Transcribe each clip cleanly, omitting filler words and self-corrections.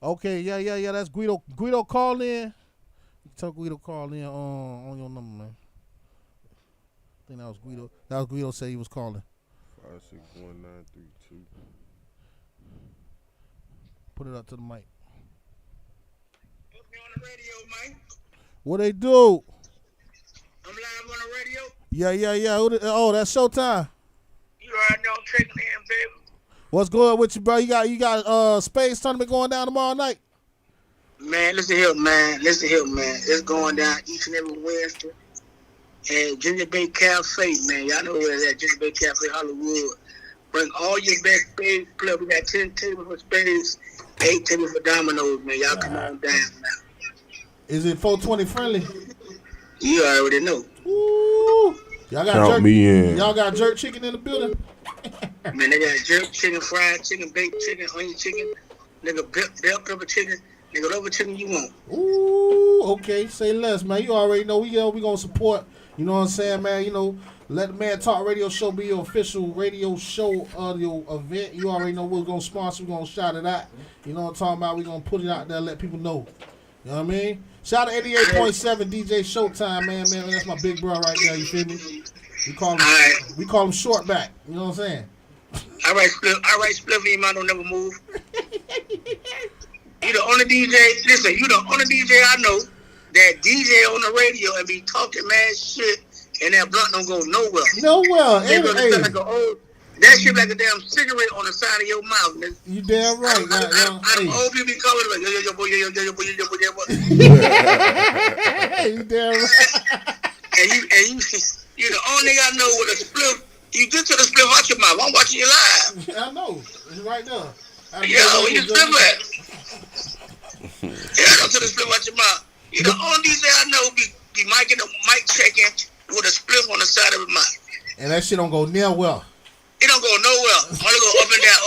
Okay, yeah. That's Guido. Guido, call in. Tell Guido call in on your number, man. I think that was Guido. That was Guido said he was calling. 561-932. Put it up to the mic. Put me on the radio, man. What they do? I'm live on the radio. Yeah. Oh, that's showtime. You already know I'm checking in, baby. What's going on with you, bro? You got Space tournament going down tomorrow night? Man, listen here, man. It's going down each and every Wednesday. And Ginger Bay Cafe, man. Y'all know where it's at. Ginger Bay Cafe, Hollywood. Bring all your best spades club. We got 10 tables for spades, 8 tables for dominoes, man. Y'all come on down now. Is it 420 friendly? You already know. Ooh. Y'all got Count me in. Y'all got jerk chicken in the building? Man, they got jerk chicken, fried chicken, baked chicken, onion chicken, nigga bell pepper chicken, nigga whatever chicken you want. Ooh, okay. Say less, man. You already know we gonna support. You know what I'm saying, man? You know, let the Man Talk Radio Show be your official radio show of your event. You already know we're gonna sponsor. We're gonna shout it out. You know what I'm talking about? We're gonna put it out there, let people know. You know what I mean? Shout out to 88.7 DJ Showtime, man. That's my big bro right there. You feel me? We call him Shortback. You know what I'm saying? I write split for him. I don't never move. You the only DJ. Listen, you the only DJ I know that DJ on the radio and be talking mad shit, and that blunt don't go nowhere. That shit like a damn cigarette on the side of your mouth, nigga. You damn right. I old people be calling like yo boy. You damn right. and you the only nigga I know with a split. You just took the split out your mouth. I'm watching you live. I know. It's right there. Yeah, when you split at. Yeah, I took the split out your mouth. You the only DJ I know be micing the mic checking with a split on the side of his mouth. And that shit don't go near well. It don't go nowhere. Only go up and down.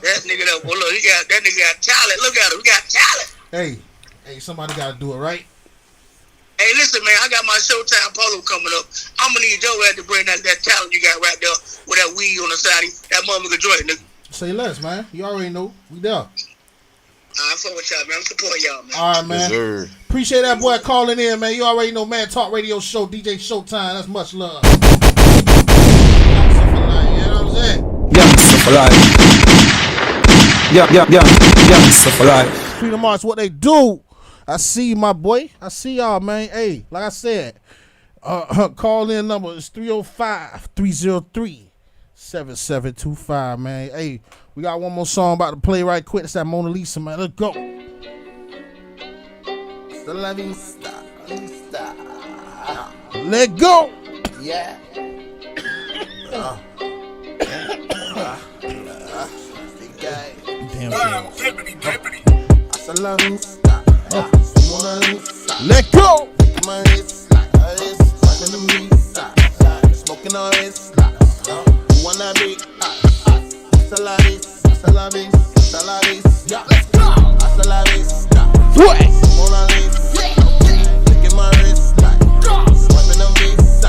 That nigga though, well, look, that nigga got talent. Look at him, we got talent. Hey, somebody gotta do it, right? Hey, listen, man, I got my Showtime polo coming up. I'm gonna need your ass to bring that talent you got right there with that weed on the side of you, that motherfucker joint, nigga. Say less, man. You already know. We there. I'm fucking with y'all, man. I'm supporting y'all, man. All right, man. Yes, appreciate that boy calling in, man. You already know, Man Talk Radio Show, DJ Showtime. That's much love. You know what I'm saying? Yeah. Freedom March, what they do? I see you, my boy. I see y'all, man. Hey, like I said, call in number is 305-303-7725, man. Hey, we got one more song about to play right quick. It's that Mona Lisa, man. Let's go. Let go. Yeah. Damn. Let go. Smoking on it. Wanna be Salavis. Yeah, let's go. Salavis. What? Mona Lisa. Look at my wrist. Swiping them beats.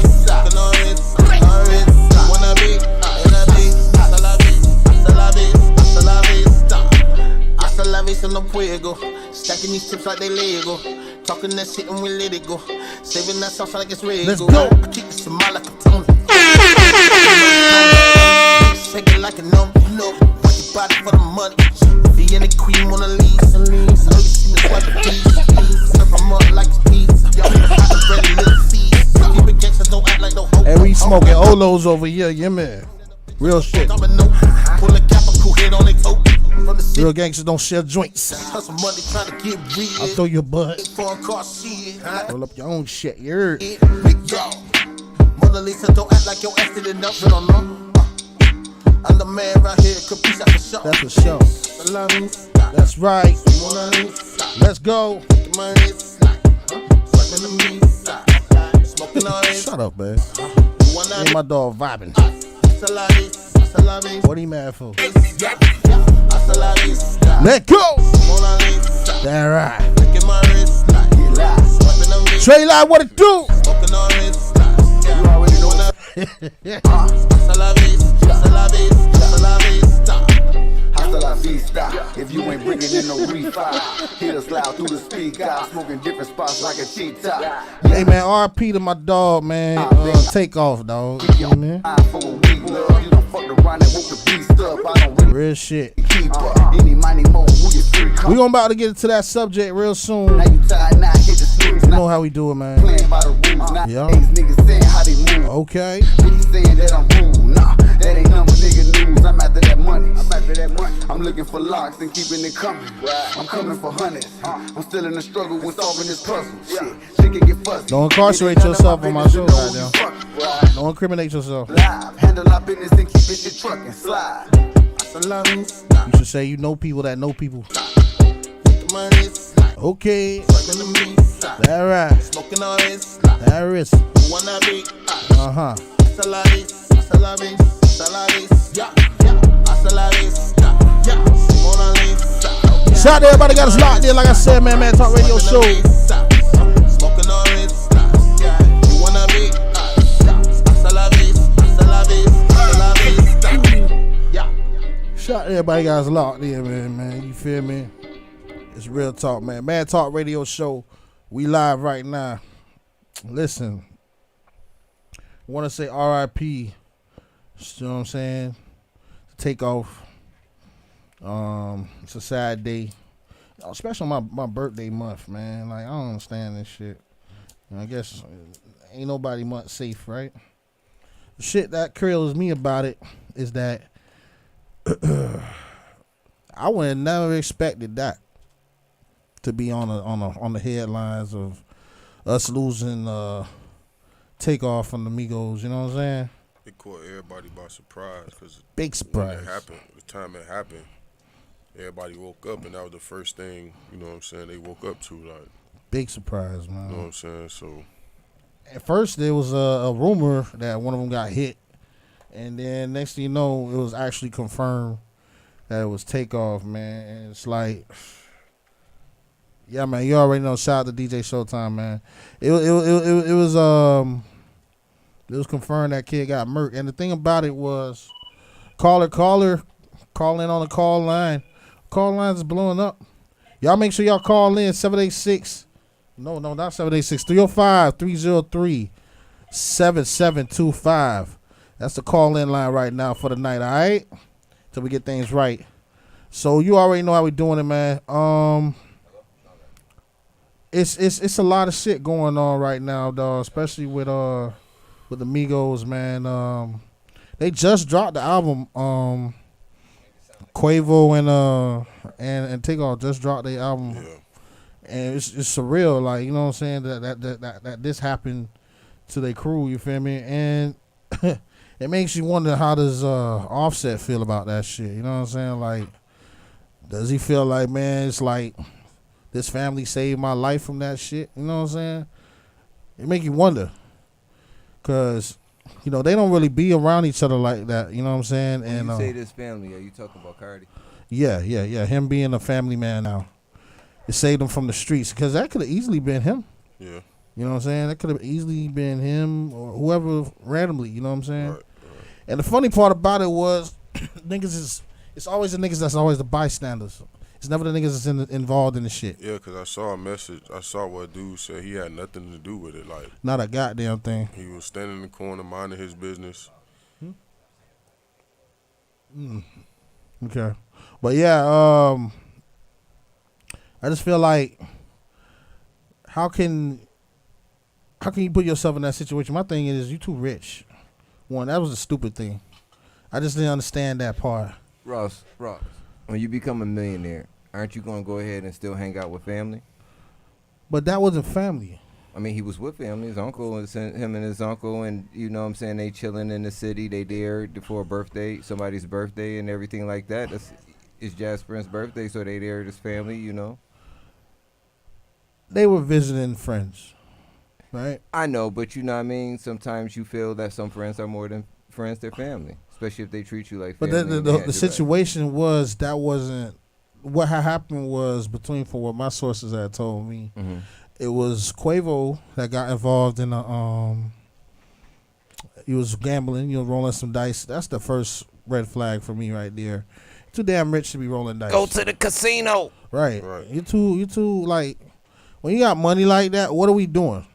Smoking on it. Wanna be Salavis on the fuego. Stacking these chips like they Lego. Talking that shit and we let it go. Saving that sauce like it's ready. Let's go. I keep it smile like a Tony. Shake it like a numb. Work your body for the money. Being the queen Mona Lisa. Know you see me swipe a piece. Serve them up like it's pizza. Hot ready little feet. Keep it gangsters, don't act like no hoe. Hey, we smoking Olos over here, yeah, man. Real shit. Pull a Capricorn head on their toe. Real gangsters don't share joints. Hustle money trying to get real. I'll throw your butt. For a car shit. Roll up your own shit, you heard? Mona Lisa, don't act like your ass didn't know. You don't know. I'm the man right here. Caprice, that's for sure. That's for sure. That's right. Let's go. Shut up, man. Ain't my dog vibing. What he mad for? Let go. That right. Trey Live, what it do? in no refi. Hit us loud through the speaker. Smoking different spots like a cheetah. Hey man, RP to my dog, man. Takeoff, dog. You know what I mean? For a week, love. You done fucked around and woke the beast up. I don't really Real shit. keep up. Any money more, who you free? We gonna about to get into that subject real soon. Now you tired, now hit the snooze. You know how we do it, man. Playing by the rules. Now Yeah. these niggas saying how they move. Okay. Niggas saying that I'm rude. Nah, that ain't number nigga news. I'm after that money. I'm looking for locks and keeping it coming. I'm coming for hundreds. I'm still in the struggle with solving this puzzle. Shit can get fussy. Don't incarcerate yourself on my show right now. Don't incriminate yourself. Live, handle our business and keep it shit trucking. Slide. You should say you know people that know people. Okay. That right. Smoking on this. That risk. Wanna be. Uh-huh. Salaris. Yeah. Salaris. Yeah. Mona Lisa. Shout out to everybody got us locked in. Like I said, man, Talk Radio Show. Smoking on it. You wanna be. Salaris. Yeah. Shout out to everybody got us locked in, man. You feel me? It's real talk, man. Talk Radio Show. We live right now. Listen. I want to say RIP. You know what I'm saying? Takeoff. It's a sad day. Especially on my birthday month, man. Like, I don't understand this shit. I guess ain't nobody much safe, right? The shit that kills me about it is that I would have never expected that to be on the headlines of us losing Takeoff from the Migos. You know what I'm saying? It caught everybody by surprise because Big surprise. The time it happened, everybody woke up and that was the first thing, you know what I'm saying, they woke up to, like. Big surprise, man. You know what I'm saying? So at first there was a rumor that one of them got hit, and then next thing you know, it was actually confirmed that it was Takeoff, man. And it's like, yeah, man, you already know. Shout out to DJ Showtime, man. It was confirmed that kid got murked, and the thing about it was, call in on the call line. Call lines is blowing up. Y'all make sure y'all call in 786. No, not 786. 303-77725. That's the call in line right now for the night. All right, till we get things right. So you already know how we doing it, man. It's a lot of shit going on right now, dog. Especially with the Migos, man. They just dropped the album. Quavo and Takeoff just dropped their album, and it's surreal. Like, you know what I'm saying, that this happened to their crew. You feel me? And it makes you wonder, how does Offset feel about that shit? You know what I'm saying? Like, does he feel like, man, it's like this family saved my life from that shit? You know what I'm saying? It make you wonder, cause you know they don't really be around each other like that. You know what I'm saying? When and you say this family, are you talking about Cardi? Yeah. Him being a family man now, it saved him from the streets, because that could have easily been him. yeah. You know what I'm saying? That could have easily been him or whoever randomly. You know what I'm saying? Right. And the funny part about it was, it's always the niggas that's always the bystanders. It's never the niggas that's involved in the shit. Yeah, because I saw a message. I saw what dude said. He had nothing to do with it. Like, Not a goddamn thing. he was standing in the corner minding his business. Okay. But yeah, I just feel like, how can you put yourself in that situation? My thing is, you too rich. One, that was a stupid thing. I just didn't understand that part. Ross, when you become a millionaire, aren't you going to go ahead and still hang out with family? But that wasn't family. I mean, he was with family, him and his uncle, and you know what I'm saying, they chilling in the city, they there for a birthday, somebody's birthday and everything like that. It's Jasper's birthday, so they there with his family, you know. They were visiting friends, right? I know, but you know what I mean, sometimes you feel that some friends are more than friends, they're family, especially if they treat you like But family. the situation was, that wasn't what had happened. Was between, for what my sources had told me, it was Quavo that got involved in he was gambling, rolling some dice. That's the first red flag for me right there. too damn rich to be rolling dice. Go to the casino. Right. Right. You too like when you got money like that, what are we doing?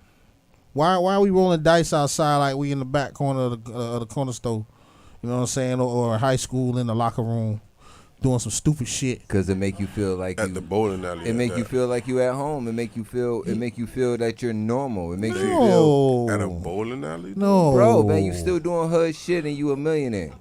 Why are we rolling dice outside like we in the back corner of the corner store? You know what I'm saying? Or high school in the locker room doing some stupid shit. Because it make you feel like At the bowling alley. it make you feel like you at home. It make you feel that you're normal. It makes you feel At a bowling alley? No. bro, man, you still doing hood shit and you a millionaire.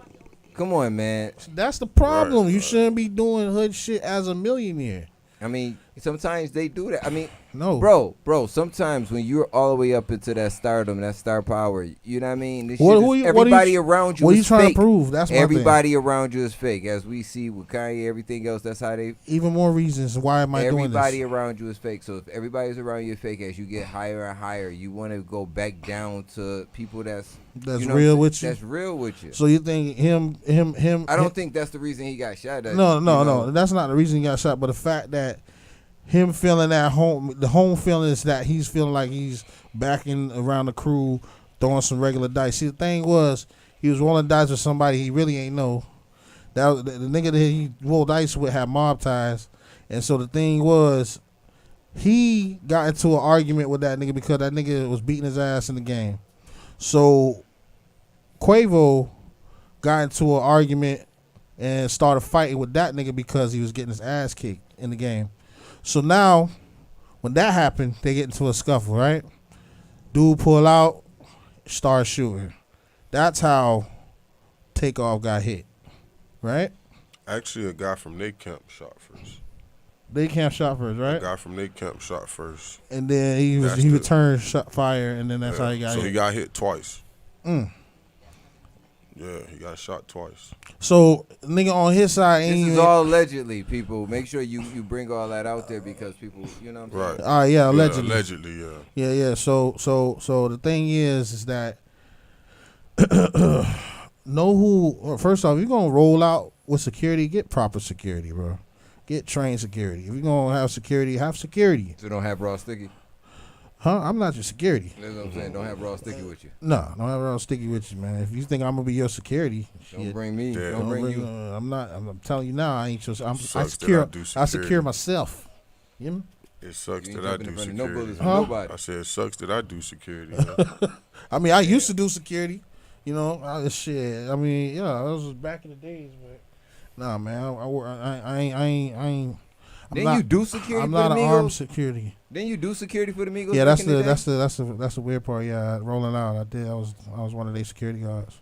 Come on, man. That's the problem. Right, You right. shouldn't be doing hood shit as a millionaire. I mean, sometimes they do that. I mean, No. bro, sometimes when you're all the way up into that stardom, that star power, you know what I mean? This What- shit who is, you- what are you- everybody around you What are is you trying fake. to prove? That's my thing. Everybody around you is fake. As we see with Kanye, everything else, that's how they. Even more reasons why am I doing Everybody this? around you is fake. So if everybody's around you is fake, as you get higher and higher, you want to go back down to people that's That's you know, real with you. That's real with you. So you think him? I don't think that's the reason he got shot at. No, you know? no. That's not the reason he got shot. But the fact that him feeling at home, the home feeling is that he's feeling like he's backing around the crew, throwing some regular dice. See, the thing was, he was rolling dice with somebody he really ain't know. That was, the nigga that he rolled dice with had mob ties, and so the thing was, he got into an argument with that nigga because that nigga was beating his ass in the game. So Quavo got into an argument and started fighting with that nigga because he was getting his ass kicked in the game. So now, when that happened, they get into a scuffle, right? Dude pull out, start shooting. That's how Takeoff got hit, right? Actually, a guy from their camp shot first. They can't shot first, A right? guy from their camp shot first. And then he That's the- returned shot fire, and then that's Yeah. how he got So hit. he got hit twice. Mm. Yeah, he got shot twice. So nigga on his side ain't This is even. all allegedly, people. Make sure you bring all that out there because people, you know what I'm saying? Right. Yeah, allegedly. Yeah, allegedly, yeah. Yeah. So the thing is that know who. First off, you're gonna roll out with security. Get proper security, bro. Get trained security. If you're gonna have security, have security. So don't have raw sticky. Huh? I'm not your security. That's what I'm saying. Don't have raw sticky with you. No, don't have around sticky with you, man. If you think I'm gonna be your security, Don't shit, bring me. Yeah. Don't bring you. I'm not. I'm telling you now. I ain't just. I Sucks that secure. I do I security. secure myself. You hear me? It sucks You ain't that I jumping in do front of no security. bullets with Huh? nobody. I said it sucks that I do security. Yeah. I mean, I used to do security. You know, shit. I mean, yeah, that was back in the days, but nah, man. I ain't. Then you do security I'm for not the an armed Migos? security. Then you do security for the Migos? Yeah, back in the day? that's the weird part. Yeah, rolling out. I did. I was one of their security guards.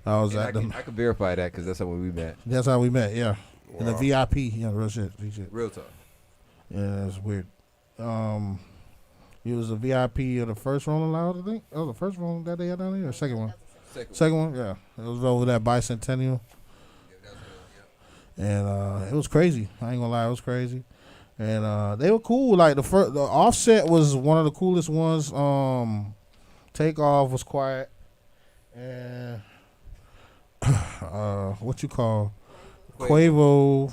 I was And at them. I can verify that because that's how we met. That's how we met. Yeah, in the Wow. VIP. Yeah, real shit. Real talk. Yeah, that's weird. He was a VIP of the first Rolling Loud, I think. Oh, the first one that they had down there, or second one? Second one, yeah. It was over that bicentennial. And it was crazy. I ain't gonna lie, it was crazy. And they were cool. Like the Offset was one of the coolest ones. Takeoff was quiet. And what you call Quavo.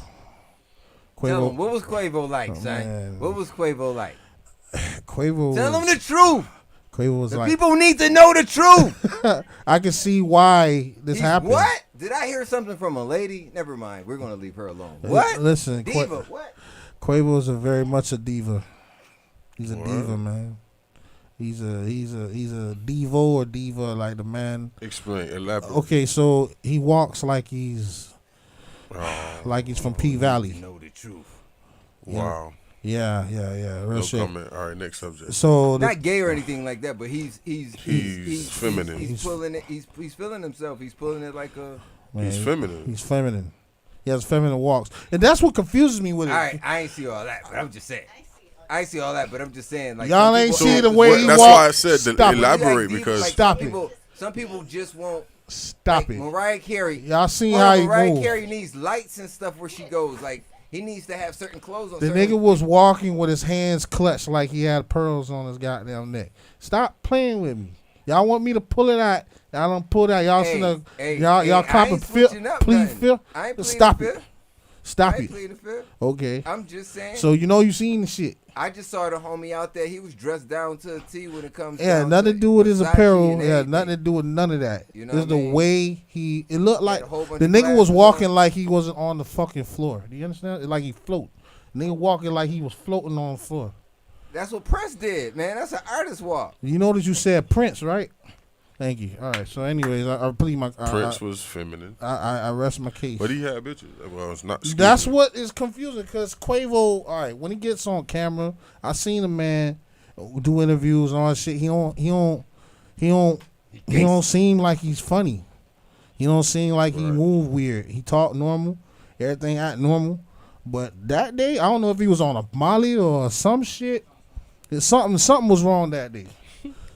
Tell him, what was Quavo like, Oh, son? man. What was Quavo like? Quavo. Tell them the truth. Quavo was The like, people need to know the truth. I can see why this He's- happened. What? Did I hear something from a lady? Never mind. We're going to leave her alone. What? Listen, Diva, what? Quavo is very much a diva. He's a What? diva, man. He's a divo or diva, like the man. Explain, elaborate. Okay, so he walks like he's from P Valley. Know the truth. Wow. Yeah, real No shit. comment. All right, next subject. So Not gay or anything like that, but he's feminine. He's pulling it. He's feeling himself. He's pulling it like a. man, He's feminine. He's feminine. He has feminine walks, and that's what confuses me with it. All right, I ain't see all that, but I'm just saying. I ain't see all that, but I'm just saying. Like Y'all some ain't people- see the way he That's walk. why I said to Stop it. elaborate Like, because like, Stop some it. people, Some people just won't. Stop Like it. Mariah Carey. Y'all seen Hold how on, he Mariah move. Carey needs lights and stuff where she goes. Like he needs to have certain clothes on. The certain- nigga was walking with his hands clutched like he had pearls on his goddamn neck. Stop playing with me. Y'all want me to pull it out? Y'all don't pull it out. Y'all y'all I copping ain't fifth. switching up Please nothing. fifth. I ain't pleading Stop the it. fifth. Stop I ain't it. pleading the fifth. Okay. I'm just saying. So you know you seen the shit. I just saw the homie out there. He was dressed down to a T when it comes. Yeah, down nothing to do with his Versace apparel. and Yeah, everything. nothing to do with none of that. You know It's what I the mean? way it looked like a whole bunch the of nigga was glasses walking on. like he wasn't on the fucking floor. Do you understand? Like he float. Nigga walking like he was floating on the floor. That's what Prince did, man. That's an artist walk. You notice you said Prince, right? Thank you. All right. So, anyways, I plead my. Prince was feminine, I rest my case. but he had bitches. Well, it's not. That's what is confusing because Quavo. All right, when he gets on camera, I seen a man do interviews and all that shit. He don't seem like he's funny. He don't seem like he move weird. He talk normal, everything act normal. But that day, I don't know if he was on a Molly or some shit. Something was wrong that day.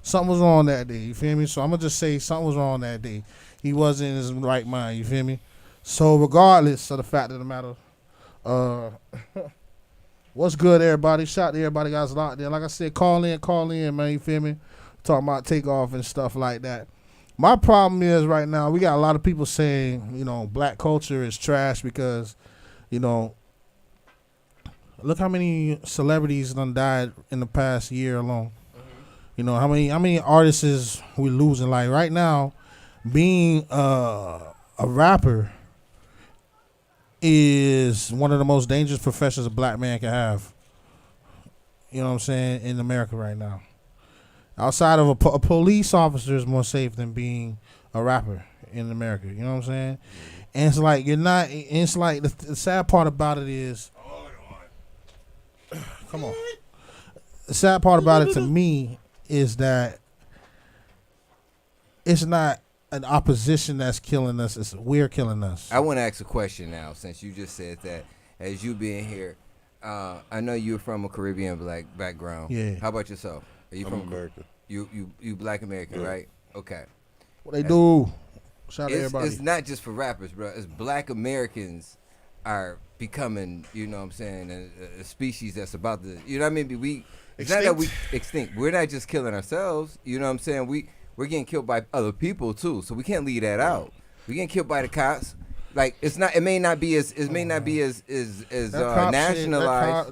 Something was wrong that day. You feel me? So I'm gonna just say something was wrong that day. He wasn't in his right mind. You feel me? So regardless of the fact of the matter, what's good, everybody? Shout out to everybody guys locked there. Like I said, call in, man. You feel me? Talking about takeoff and stuff like that. My problem is right now we got a lot of people saying, you know, black culture is trash because, you know, look how many celebrities done died in the past year alone. You know, how many artists is we losing? Like right now, being a rapper is one of the most dangerous professions a black man can have. You know what I'm saying? In America right now. Outside of a police officer is more safe than being a rapper in America. You know what I'm saying? And it's like it's like the sad part about it is, come on. The sad part about it to me is that it's not an opposition that's killing us. It's we're killing us. I want to ask a question now, since you just said that. As you being here, I know you're from a Caribbean black background. Yeah. How about yourself? Are you I'm from American. You Black American, Yeah. right? Okay. What they do? Shout out to everybody. It's not just for rappers, bro. It's Black Americans are becoming, you know what I'm saying, a species that's about to, you know what I mean? It's not that we extinct. We're not just killing ourselves. You know what I'm saying? We're getting killed by other people too. So we can't leave that out. We're getting killed by the cops. Like it may not be as nationalized.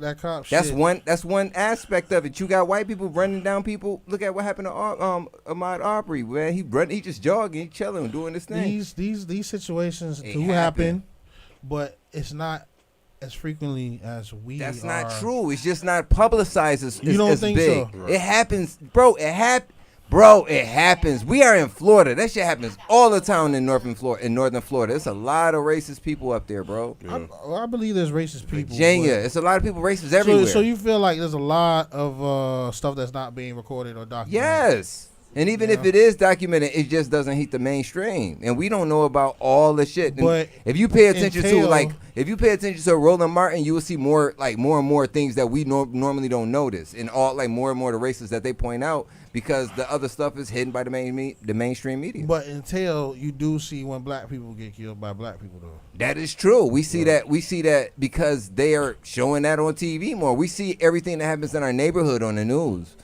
That cop shit. That's one aspect of it. You got white people running down people. Look at what happened to Ahmaud Arbery, man. He just jogging, he chilling, doing this thing. These situations It do happen. happen, but it's not as frequently as we. That's are. not true. It's just not publicized as You don't as think big. so? Right. It happens, bro. It happens. We are in Florida. That shit happens all the time in northern Florida. There's a lot of racist people up there, bro. Yeah. I believe there's racist people. Virginia. but- It's a lot of people racist everywhere. So you feel like there's a lot of stuff that's not being recorded or documented. Yes. And even if Yeah. it is documented, it just doesn't hit the mainstream, and we don't know about all the shit. And But if you pay attention entail- to Roland Martin, you will see more and more things that we normally don't notice, and more and more the races that they point out because the other stuff is hidden by the mainstream media. But until you do see when black people get killed by black people, though. That is true. We see that because they are showing that on TV more. We see everything that happens in our neighborhood on the news.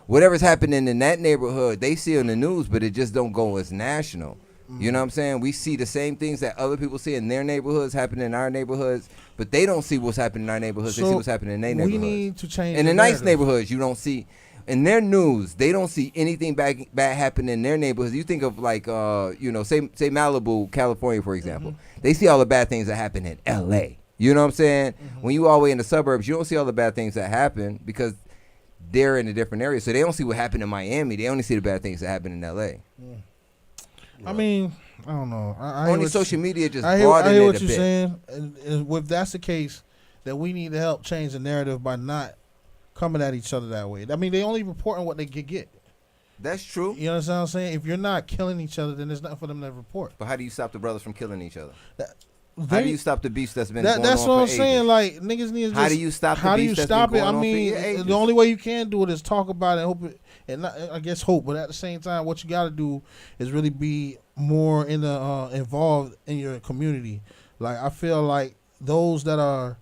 Whatever's happening in that neighborhood, they see on the news, but it just don't go as national. You know what I'm saying? We see the same things that other people see in their neighborhoods happen in our neighborhoods, but they don't see what's happening in our neighborhoods. They see what's happening in their neighborhoods. We need to change. In the the nice narrative. neighborhoods, you don't see. In their news, they don't see anything bad happen in their neighborhoods. You think of say Malibu, California, for example. They see all the bad things that happen in L.A. You know what I'm saying? When you all the way in the suburbs, you don't see all the bad things that happen because they're in a different area. So they don't see what happened in Miami. They only see the bad things that happen in L.A. I mean, I don't know. I Only social media just I hear broadened it what a you're bit. saying. And if that's the case, then we need to help change the narrative by not coming at each other that way. I mean, they only reporting what they could get. That's true. You understand what I'm saying? If you're not killing each other, then there's nothing for them to report. But how do you stop the brothers from killing each other? How They- do you stop the beef that's been going that's on what I'm for saying. ages? Like niggas need to just. How do you stop the How do beef you that's stop been it? I going on for mean, ages? the only way you can do it is talk about it and hope it, and not, I guess hope. But at the same time, what you got to do is really be more in the involved in your community. Like I feel like those that are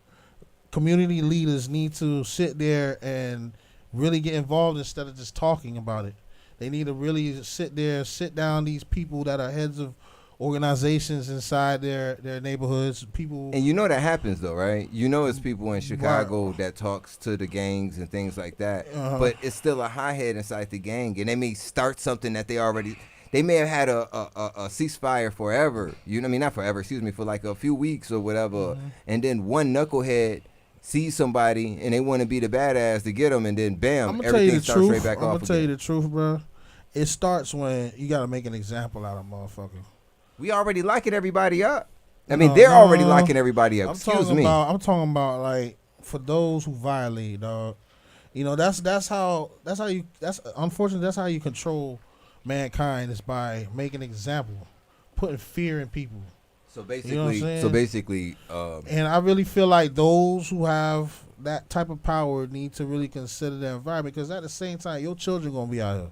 community leaders need to sit there and really get involved instead of just talking about it. They need to really sit down these people that are heads of organizations inside their neighborhoods. People, And you know that happens though, right? You know it's people in Chicago that talks to the gangs and things like that. But it's still a hothead inside the gang, and they may start something that they may have had a ceasefire forever. You know what I mean? Not forever, excuse me, for like a few weeks or whatever. And then one knucklehead sees somebody and they want to be the badass to get them, and then bam, everything starts right back off. I'm gonna tell you the truth, bro. It starts when you gotta make an example out of motherfucker. We already locking everybody up. I mean, they're already locking everybody up. Excuse me. I'm talking about like for those who violate, dog. You know, that's unfortunately that's how you control mankind, is by making an example, putting fear in people. So basically, You know what I'm saying? And I really feel like those who have that type of power need to really consider their environment, because at the same time, your children gonna be out here.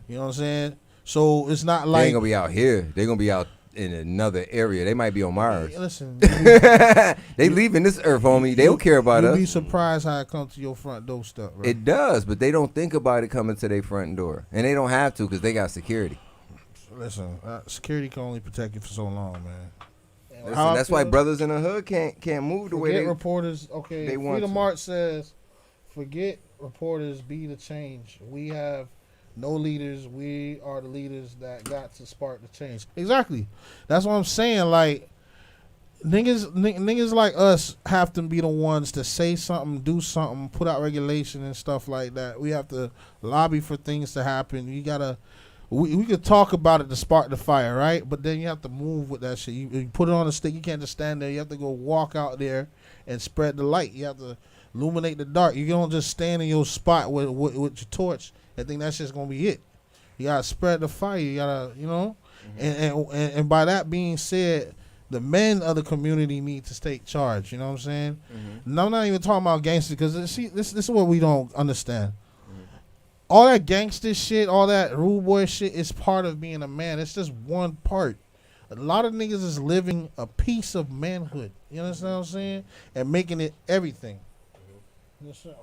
You know what I'm saying? So it's not like they ain't gonna be out here. They're gonna be out in another area. They might be on Mars. Listen, they leaving this earth, homie. They don't care about you'll us. be surprised how it comes to your front door stuff, bro. It does, but they don't think about it coming to their front door, and they don't have to because they got security. Listen, security can only protect you for so long, man. Listen, that's why brothers in the hood can't move the way they reporters. Okay, they want Freedom to. March says, "Forget reporters, be the change. We have no leaders. We are the leaders that got to spark the change." Exactly. That's what I'm saying. Like niggas like us have to be the ones to say something, do something, put out regulation and stuff like that. We have to lobby for things to happen. You gotta. We could talk about it to spark the fire, right? But then you have to move with that shit. You put it on a stick. You can't just stand there. You have to go walk out there and spread the light. You have to illuminate the dark. You don't just stand in your spot with your torch and think that's just gonna be it. You gotta spread the fire. You gotta, you know. And by that being said, the men of the community need to take charge. You know what I'm saying? And I'm not even talking about gangsters, because see, this is what we don't understand. All that gangster shit, all that rude boy shit is part of being a man. It's just one part. A lot of niggas is living a piece of manhood. You understand what I'm saying? And making it everything. Yes, sir.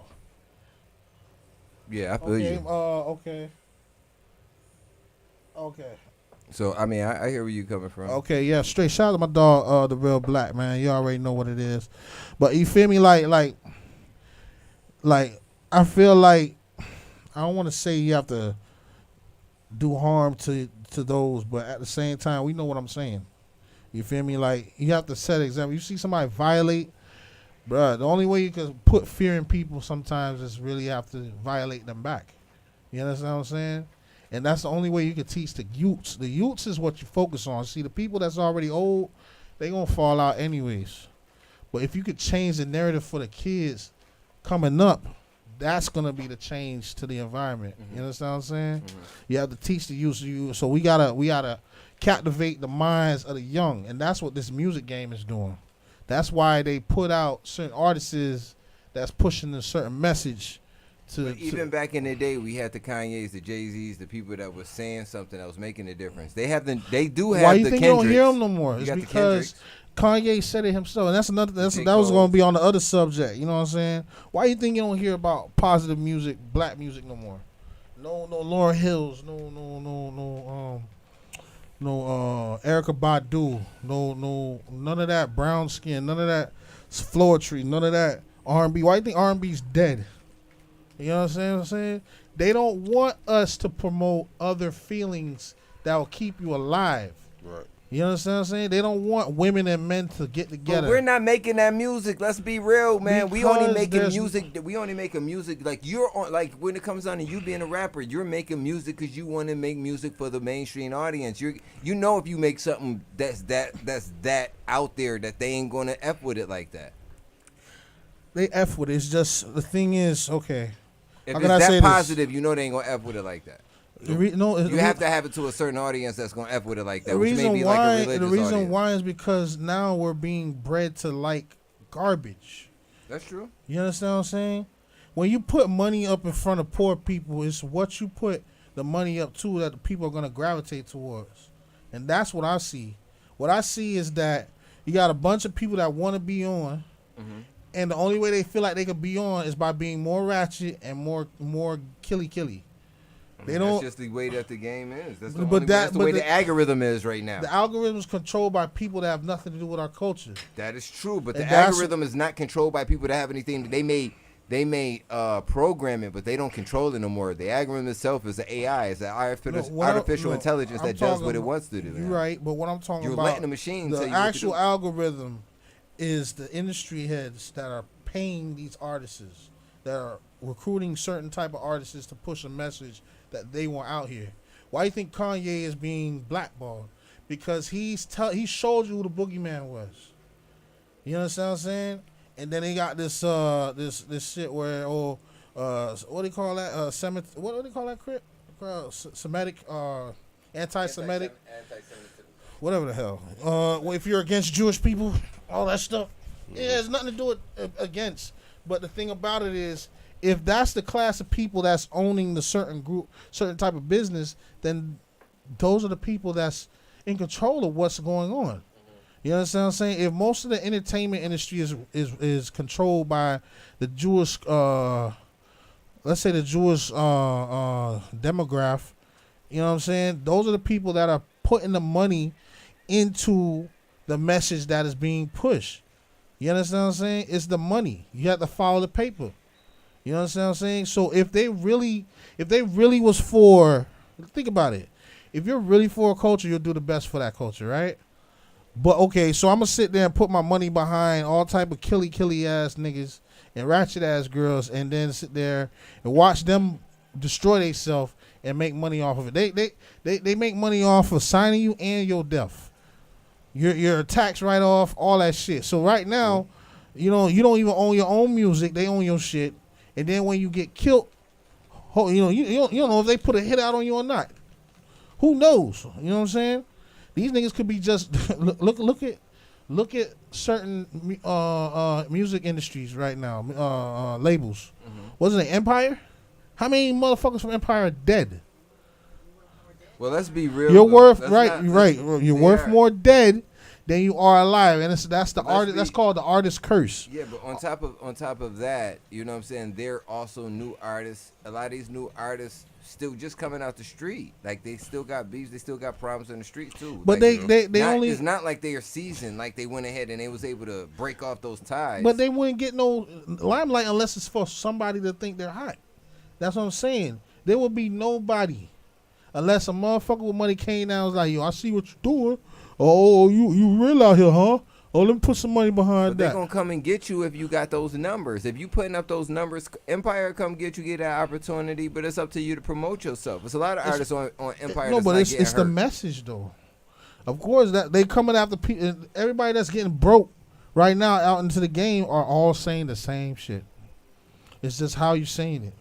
Yeah, I feel you. Okay. So I mean, I hear where you coming from. Okay, yeah, straight. Shout out to my dog, the Real Black, man. You already know what it is. But you feel me? Like I feel like, I don't want to say you have to do harm to those, but at the same time, we know what I'm saying. You feel me? Like, you have to set an example. You see somebody violate, bruh, the only way you can put fear in people sometimes is really have to violate them back. You understand what I'm saying? And that's the only way you can teach the youths. The youths is what you focus on. See, the people that's already old, they going to fall out anyways. But if you could change the narrative for the kids coming up, that's gonna be the change to the environment. You understand what I'm saying? You have to teach the youth. So we gotta captivate the minds of the young, and that's what this music game is doing. That's why they put out certain artists that's pushing a certain message. Even back in the day, we had the Kanyes, the Jay-Z's, the people that was saying something that was making a difference. They do have the Kendricks. Why you think you don't hear them no more? It's because Kanye said it himself, and that was going to be on the other subject. You know what I'm saying? Why you think you don't hear about positive music, black music no more? No Lauryn Hills, no Erykah Badu, no none of that brown skin, none of that Floetry, none of that R&B. Why you think R&B's dead? You know what I'm saying? They don't want us to promote other feelings that will keep you alive. Right. You understand what I'm saying? They don't want women and men to get together. But we're not making that music. Let's be real, man. We only Because making there's- music. We only making music like you're on. Like when it comes down to you being a rapper, you're making music because you want to make music for the mainstream audience. You know if you make something that's that out there that they ain't gonna F with it like that. They F with it. It's just, the thing is, okay. If How it's can I say that this? positive, you know they ain't gonna F with it like that. You have to have it to a certain audience that's gonna F with it like that, which may be like a religious the reason audience. why is because now we're being bred to like garbage. That's true. You understand what I'm saying? When you put money up in front of poor people, it's what you put the money up to that the people are going to gravitate towards. And that's what I see. What I see is that you got a bunch of people that want to be on, and the only way they feel like they could be on is by being more ratchet and more killy. They don't. That's just the way that the game is. That's the, But only, that's the but way the algorithm is right now. The algorithm is controlled by people that have nothing to do with our culture. That is true, but the And that's- algorithm is not controlled by people that have anything. They may program it, but they don't control it no more. The algorithm itself is an AI. It's an artificial intelligence that does what it wants to do. You're right, but what I'm talking You're about, letting the machine the tell you what to actual do. algorithm is the industry heads that are paying these artists, that are recruiting certain type of artists to push a message that they want out here. Why do you think Kanye is being blackballed? Because he showed you who the boogeyman was. You understand what I'm saying? And then they got this shit where what do they call that? What do they call that crap? Semitic, anti-Semitic, whatever the hell. If you're against Jewish people, all that stuff. Yeah, it has nothing to do with against. But the thing about it is, if that's the class of people that's owning the certain group, certain type of business, then those are the people that's in control of what's going on. You understand what I'm saying? If most of the entertainment industry is controlled by the Jewish, let's say the Jewish demographic, you know what I'm saying? Those are the people that are putting the money into the message that is being pushed. You understand what I'm saying? It's the money. You have to follow the paper. You understand what I'm saying? So if they really was for, think about it. If you're really for a culture, you'll do the best for that culture, right? But okay, so I'm gonna sit there and put my money behind all type of killy ass niggas and ratchet ass girls, and then sit there and watch them destroy themselves and make money off of it. They make money off of signing you and your death. Your tax write off, all that shit. So right now, you don't even own your own music. They own your shit, and then when you get killed, you don't know if they put a hit out on you or not. Who knows? You know what I'm saying? These niggas could be just look at certain music industries right now, labels. Wasn't it Empire? How many motherfuckers from Empire are dead? Well, let's be real. You're worth right. You're worth more dead than you are alive, and that's the artist. That's called the artist curse. Yeah, but on top of that, you know what I'm saying? There are also new artists. A lot of these new artists still just coming out the street. Like, they still got beefs. They still got problems in the street too. But like, they only. It's not like they are seasoned. Like, they went ahead and they was able to break off those ties. But they wouldn't get no limelight unless it's for somebody to think they're hot. That's what I'm saying. There would be nobody unless a motherfucker with money came down and was like, yo, I see what you're doing. Oh, you real out here, huh? Oh, let me put some money behind They're that. going to come and get you if you got those numbers. If you putting up those numbers, Empire come get you, get that opportunity, but it's up to you to promote yourself. There's a lot of artists on Empire No, that's but not it's getting the hurt. message, though. Of course, that they coming after people. Everybody that's getting broke right now out into the game are all saying the same shit. It's just how you saying it.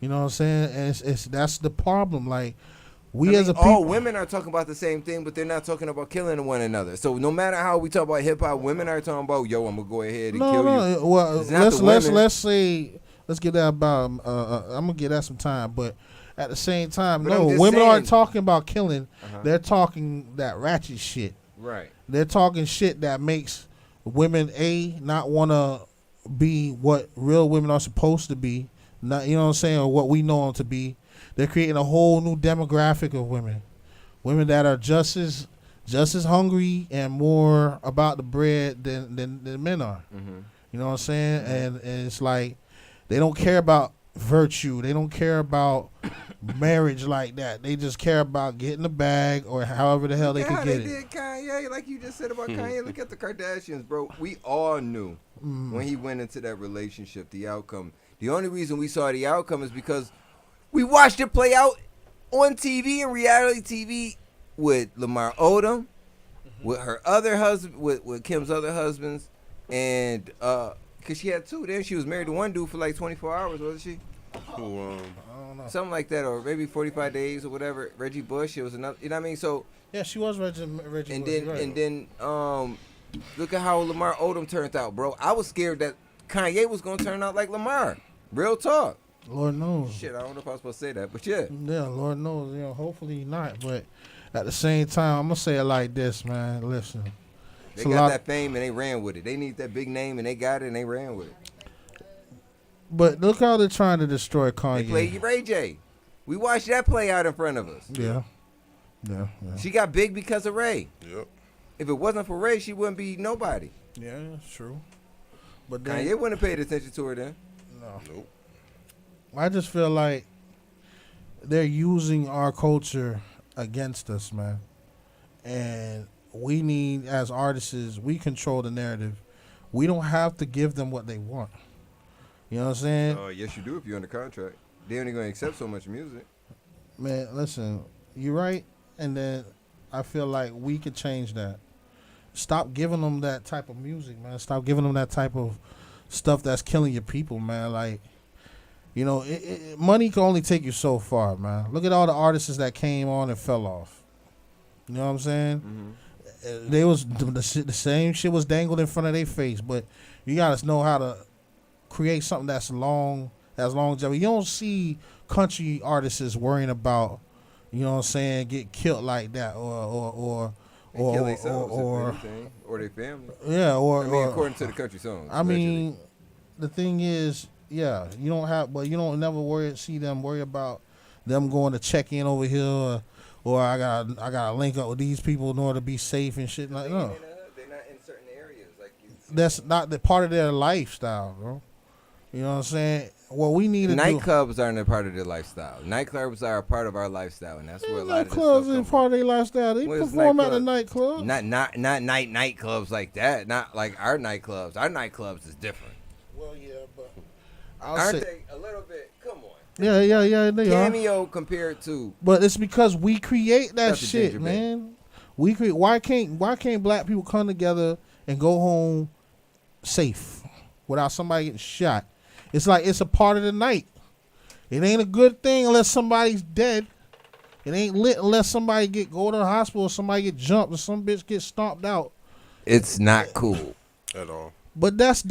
You know what I'm saying? And it's that's the problem. Like, as a people, all women are talking about the same thing, but they're not talking about killing one another. So no matter how we talk about hip hop, women are talking about, yo, I'm gonna go ahead and kill you. Well, It's not the women. let's get that about. I'm gonna get that some time, but at the same time, But no, I'm just women saying- aren't talking about killing. They're talking that ratchet shit. Right. They're talking shit that makes women not want to be what real women are supposed to be. Not, you know what I'm saying, or what we know them to be. They're creating a whole new demographic of women that are just as hungry and more about the bread than men are. You know what I'm saying? And it's like they don't care about virtue. They don't care about marriage like that. They just care about getting the bag or however the hell they could get it. Did Kanye, like you just said about Kanye. Look at the Kardashians, bro. We all knew when he went into that relationship, the outcome. The only reason we saw the outcome is because we watched it play out on TV and reality TV with Lamar Odom, with her other husband, with Kim's other husbands, and because she had two. Then she was married to one dude for like 24 hours, wasn't she? Who, I don't know. Something like that, or maybe 45 days or whatever. Reggie Bush, it was another. You know what I mean? So Yeah, she was Reggie. and Bush, then right. and then look at how Lamar Odom turned out, bro. I was scared that Kanye was gonna turn out like Lamar. Real talk. Lord knows. Shit, I don't know if I was supposed to say that, but yeah. Yeah, Lord knows. Hopefully not. But at the same time, I'm gonna say it like this, man. Listen, They it's a got lot- that fame and they ran with it. They need that big name and they got it and they ran with it. But look how they're trying to destroy They Kanye. played Ray J. We watched that play out in front of us. Yeah. She got big because of Ray. Yep. If it wasn't for Ray, she wouldn't be nobody. Yeah, that's true. But then, Kanye wouldn't have paid attention to her then. no. Nope. I just feel like they're using our culture against us, man. And we need, as artists, we control the narrative. We don't have to give them what they want. You know what I'm saying? Oh, yes, you do if you're under contract. They're only going to accept so much music. Man, listen, you're right. And then I feel like we could change that. Stop giving them that type of music, man. Stop giving them that type of stuff that's killing your people, man. Like, you know, money can only take you so far, man. Look at all the artists that came on and fell off. You know what I'm saying? They was the same shit was dangled in front of their face, but you gotta know how to create something that's longevity. You don't see country artists worrying about, you know what I'm saying, get killed like that or kill themselves or their family. Yeah, I mean, according to the country songs. I mean, the thing is, yeah, you don't never see them worry about them going to check in over here or I gotta link up with these people in order to be safe and shit. Like, no, they're not in certain areas. Like that's not the part of their lifestyle, bro. You know what I'm saying? What we need to nightclubs aren't a part of their lifestyle. Nightclubs are a part of our lifestyle, and that's where a lot of this nightclubs stuff is part of their lifestyle. They perform at the nightclub. Not nightclubs like that. Not like our nightclubs. Our nightclubs is different. Well, yeah, but aren't they a little bit? Come on. Yeah, they Cameo compared to. But it's because we create that That's a shit, ginger man. We create. Why can't black people come together and go home safe without somebody getting shot? It's like it's a part of the night. It ain't a good thing unless somebody's dead. It ain't lit unless somebody go to the hospital or somebody get jumped or some bitch get stomped out. It's not cool at all. But that's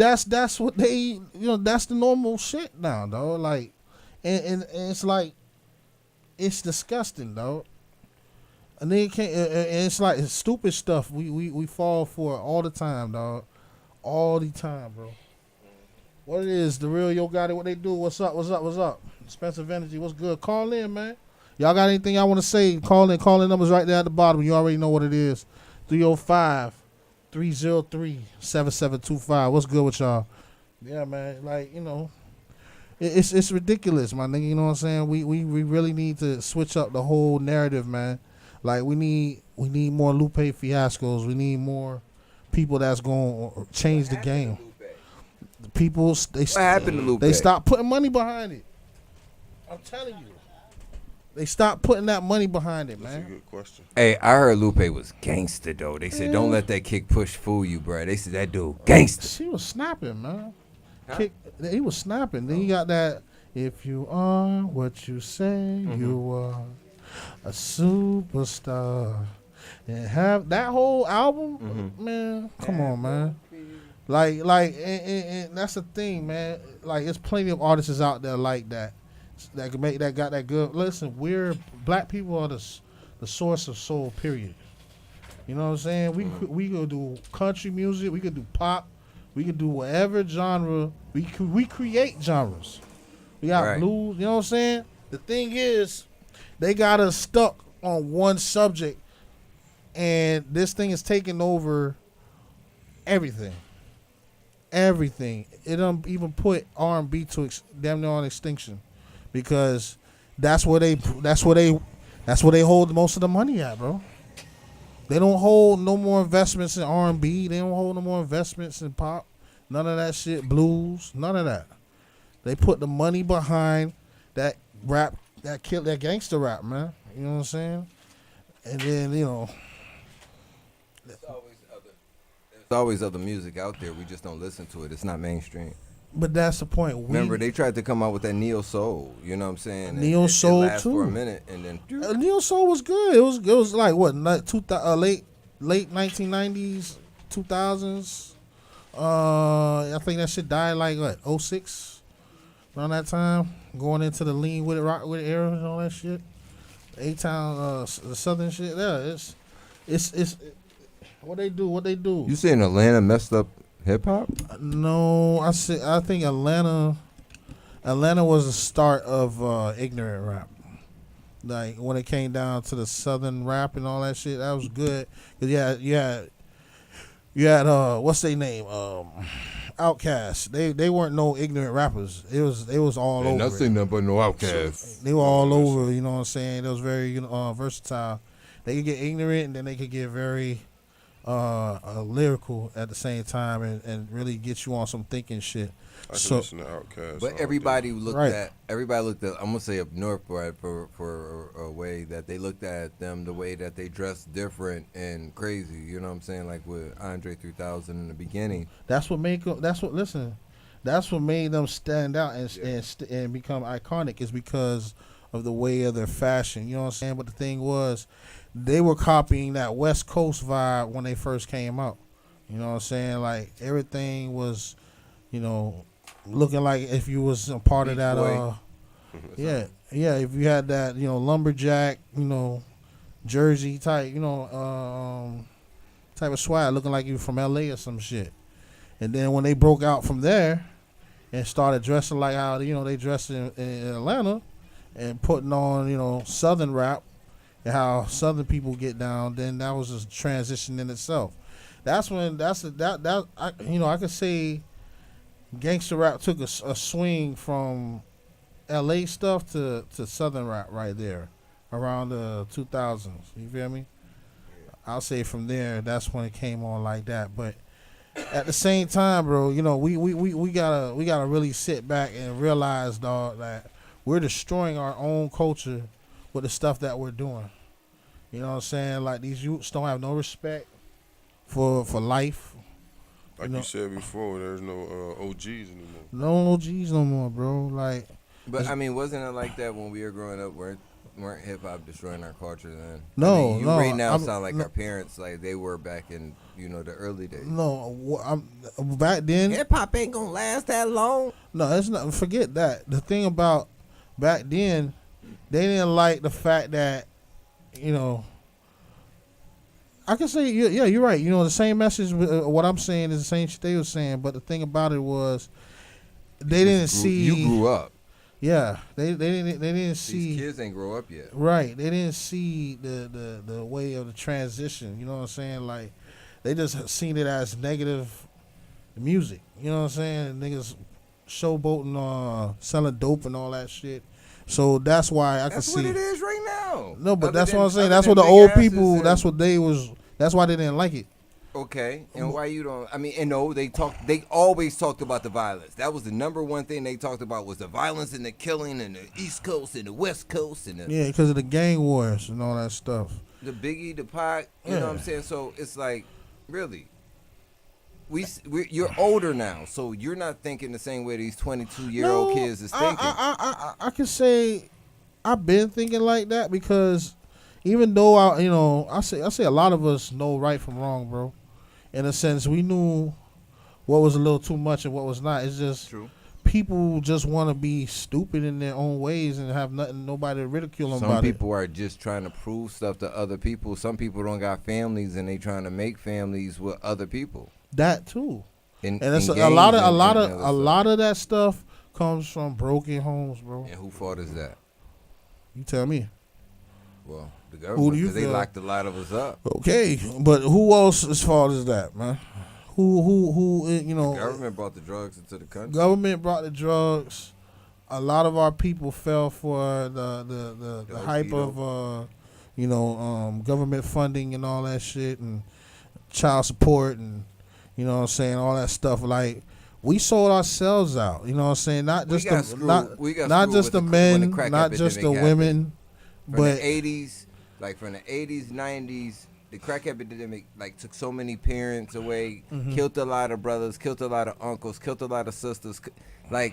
what they, that's the normal shit now, though. Like, and it's like, it's disgusting, though. And then it's like it's stupid stuff we fall for all the time, dog. All the time, bro. What it is, the real Yo Got It, what they do, what's up? Expensive Energy, what's good? Call in, man. Y'all got anything y'all want to say? Call in numbers right there at the bottom. You already know what it is. 305-303-7725. What's good with y'all? Yeah, man. Like, it's ridiculous, my nigga. You know what I'm saying? We really need to switch up the whole narrative, man. Like, we need more Lupe fiascos. We need more people that's going to change the game. The people, what happened to Lupe? They stopped putting money behind it. I'm telling you. They stopped putting that money behind it, man. That's a good question. Hey, I heard Lupe was gangster, though. They said, don't let that kick push fool you, bro. They said, that dude gangster. She was snapping, man. Huh? He was snapping. Then you got that, if you are what you say you are, a superstar. And have that whole album, man, come on, man. Like, and that's the thing, man. Like, there's plenty of artists out there like that can make that, got that good. Listen, black people are the source of soul. Period. You know what I'm saying? We could do country music. We could do pop. We could do whatever genre. We create genres. We got blues. You know what I'm saying? The thing is, they got us stuck on one subject, and this thing is taking over everything. Everything. It don't even put R&B to damn near on extinction, because that's where they hold most of the money at, bro. They don't hold no more investments in R&B. They don't hold no more investments in pop. None of that shit, blues, none of that. They put the money behind that rap, that gangster rap, man. You know what I'm saying? And then There's always other music out there. We just don't listen to it. It's not mainstream. But that's the point. Remember, they tried to come out with that neo soul. You know what I'm saying? Neo soul it too. For a minute, and then neo soul was good. It was like what, late 1990s, 2000s. I think that shit died like what, 06? Around that time, going into the lean with it, rock with it era and all that shit. A-Town, the southern shit. Yeah, it's what they do. You saying Atlanta messed up hip hop? No, I think Atlanta was the start of ignorant rap. Like when it came down to the southern rap and all that shit, that was good. Cause you had what's their name? Outkast. They weren't no ignorant rappers. It was all over. Nothing it. but no outcast. They were all over. You know what I'm saying? It was very versatile. They could get ignorant and then they could get very lyrical at the same time and really get you on some thinking shit. I can listen to Outkast. But everybody looked at. I'm gonna say up north, right, for a way that they looked at them the way that they dressed different and crazy. You know what I'm saying? Like with Andre 3000 in the beginning. That's what made them stand out and become iconic is because of the way of their fashion. You know what I'm saying? But the thing was, they were copying that West Coast vibe when they first came out. You know what I'm saying? Like everything was, looking like if you was a part of that. If you had that, lumberjack, jersey type, type of swag, looking like you from LA or some shit. And then when they broke out from there and started dressing like how they dressed in Atlanta and putting on Southern rap and how Southern people get down, then that was a transition in itself. That's when I could say gangster rap took a swing from LA stuff to Southern rap right there around the 2000s. You feel me? I'll say from there, that's when it came on like that. But at the same time, bro, we gotta really sit back and realize, dog, that we're destroying our own culture with the stuff that we're doing. You know what I'm saying? Like these youths don't have no respect for life. Like you said before, there's no OGs anymore. No OGs no more, bro. Like, but I mean, wasn't it like that when we were growing up? Weren't hip hop destroying our culture then? No, I mean, no. Right now sound like our parents, like they were back in the early days. No, back then hip hop ain't gonna last that long. No, it's not. Forget that. The thing about back then, they didn't like the fact that, I can say, yeah, you're right. The same message. What I'm saying is the same shit they were saying. But the thing about it was, they didn't see. You grew up. Yeah, they didn't see. These kids ain't grow up yet. Right, they didn't see the way of the transition. You know what I'm saying? Like, they just seen it as negative music. You know what I'm saying? Niggas showboating, selling dope and all that shit. So that's why I can see. That's what it is right now. No, but that's what I'm saying. That's what the old people. That's what they was. That's why they didn't like it. Okay, and why you don't? I mean, they always talked about the violence. That was the number one thing they talked about was the violence and the killing in the East Coast and the West Coast and because of the gang wars and all that stuff. The Biggie, the Pac, you know what I'm saying? So it's like, really, you're older now, so you're not thinking the same way these 22-year-old kids is thinking. I can say I've been thinking like that because even though I say a lot of us know right from wrong, bro. In a sense, we knew what was a little too much and what was not. It's just true. People just want to be stupid in their own ways and have nobody to ridicule them about it. Some people are just trying to prove stuff to other people. Some people don't got families and they trying to make families with other people. That too. And it's a lot of that stuff comes from broken homes, bro. And who fault is that? You tell me. Well, the government, because they locked a lot of us up. Okay, but who else's fault is that, man? Who? The government brought the drugs into the country. Government brought the drugs. A lot of our people fell for the hype of government funding and all that shit and child support and what I'm saying, all that stuff. Like, we sold ourselves out. You know what I'm saying? Not just the men, not just the women. From the 80s, from the 80s, 90s, the crack epidemic took so many parents away, killed a lot of brothers, killed a lot of uncles, killed a lot of sisters.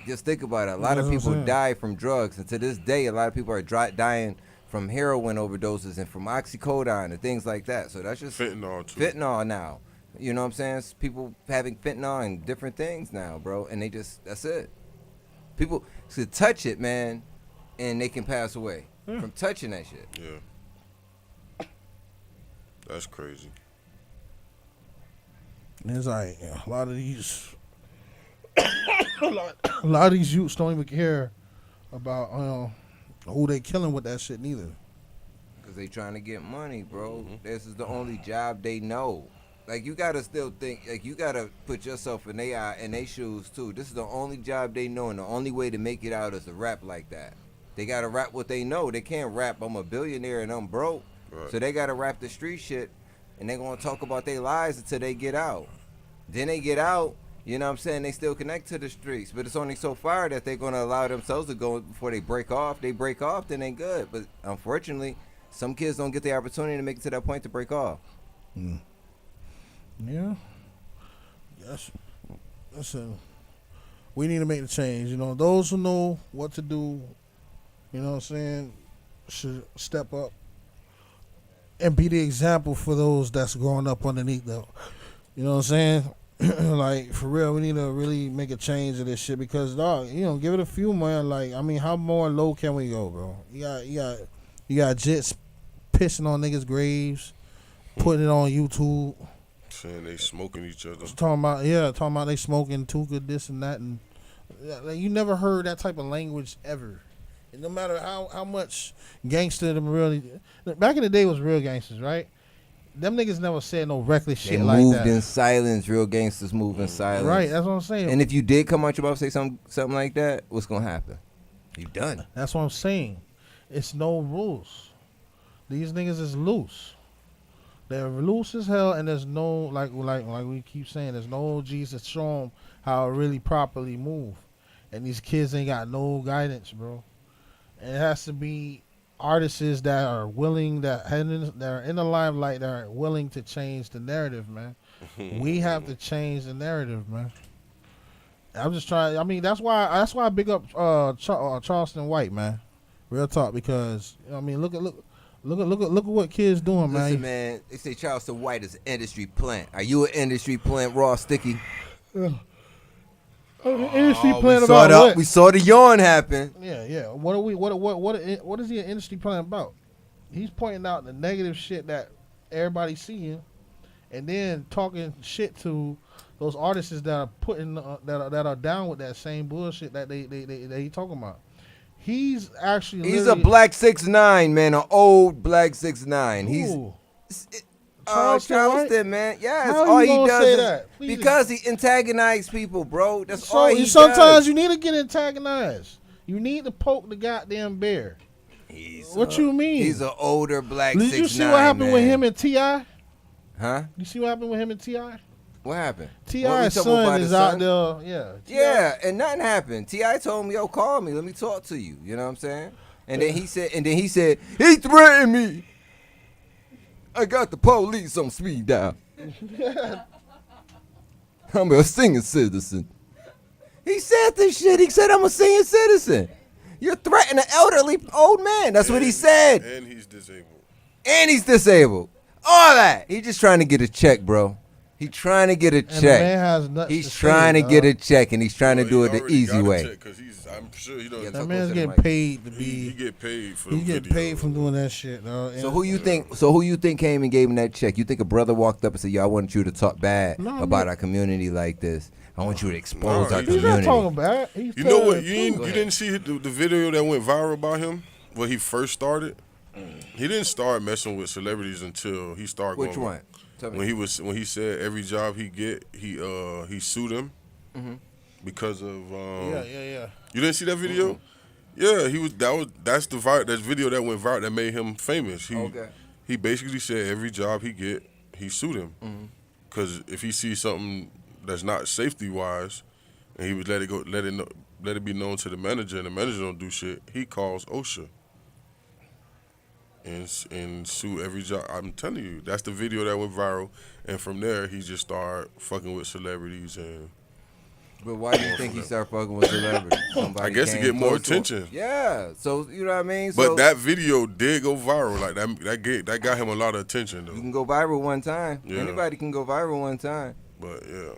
Just think about it. A lot of people die from drugs, and to this day, a lot of people are dying from heroin overdoses and from oxycodone and things like that. So that's just fentanyl too. Fentanyl now. You know what I'm saying? It's people having fentanyl and different things now, bro, and that's it. People should touch it, man, and they can pass away. From touching that shit. Yeah. That's crazy. And it's like a lot of these a lot of these youths don't even care about who they killing with that shit neither. Because they trying to get money, bro. This is the only job they know. Like, you got to still think, like, you got to put yourself in their shoes, too. This is the only job they know, and the only way to make it out is to rap like that. They got to rap what they know. They can't rap, I'm a billionaire and I'm broke. Right. So they got to rap the street shit, and they going to talk about their lives until they get out. Then they get out, you know what I'm saying, they still connect to the streets. But it's only so far that they're going to allow themselves to go before they break off. They break off, then they good. But unfortunately, some kids don't get the opportunity to make it to that point to break off. Mm. Yeah. Yes. Listen, we need to make the change. You know, those who know what to do, you know what I'm saying, should step up and be the example for those that's growing up underneath them. You know what I'm saying? Like, for real, we need to really make a change of this shit because, dog, you know, give it a few more. Like, I mean, how more low can we go, bro? You got jits pissing on niggas' graves, putting it on YouTube. Saying they smoking each other. Talking about they smoking Tuka, this and that, and like, you never heard that type of language ever. And no matter how much gangster them really, back in the day was real gangsters, right? Them niggas never said no reckless shit like that. They moved in silence. Real gangsters move in silence. Right, that's what I'm saying. And if you did come out your mouth and say something like that, what's gonna happen? You done. That's what I'm saying. It's no rules. These niggas is loose. They're loose as hell, and there's no like we keep saying, there's no OGs to show them how to really properly move. And these kids ain't got no guidance, bro. And it has to be artists that are willing, that are in the limelight, that are willing to change the narrative, man. We have to change the narrative, man. I'm just trying. I mean, that's why I big up Charleston White, man. Real talk, because I mean, look at what kids doing, man. Listen, man, they say Charleston White is an industry plant. Are you an industry plant, Raw Sticky? Industry plant about what? We saw the yawn happen. Yeah. What is he an industry plant about? He's pointing out the negative shit that everybody's seeing, and then talking shit to those artists that are putting that are down with that same bullshit that they talking about. He's a black 6'9", man, an old black 6'9". He's Charleston, man. Yeah, that's all he does. Because he antagonizes people, bro. That's all he does. Sometimes you need to get antagonized. You need to poke the goddamn bear. What you mean? He's an older black 6'9", Did you see what happened with him and T.I.? Huh? You see what happened with him and T.I.? What happened? T.I.'s son is out there. Yeah, and nothing happened. T.I. told me, yo, call me. Let me talk to you. You know what I'm saying? And then he said, he threatened me. I got the police on speed dial. I'm a senior citizen. He said this shit. He said, I'm a senior citizen. You're threatening an elderly old man. That's what he said. And he's disabled. All that. He's just trying to get a check, bro. He's trying to get a check. He's trying to get a check, and he's trying to do it the easy way. I'm sure he don't. That man's getting paid to be. He get paid for. He get paid from doing that shit, dog. So who you think came and gave him that check? You think a brother walked up and said, "Yo, I want you to talk bad about our community like this. I want you to expose our community." He's not talking bad. You know what? You didn't see the video that went viral about him when he first started. He didn't start messing with celebrities until he started. Which one? When he said every job he get, he sued him because of yeah. You didn't see that video? Yeah, that's that video that went viral that made him famous. He basically said every job he get, he sued him because if he sees something that's not safety wise, and he would let it be known to the manager, and the manager don't do shit, he calls OSHA. And sue every job. I'm telling you, that's the video that went viral, and from there he just started fucking with celebrities. And but why do you think he started fucking with celebrities? I guess to get more attention. Yeah, so you know what I mean. But that video did go viral. Like that got him a lot of attention though. You can go viral one time. Yeah. Anybody can go viral one time. But yeah,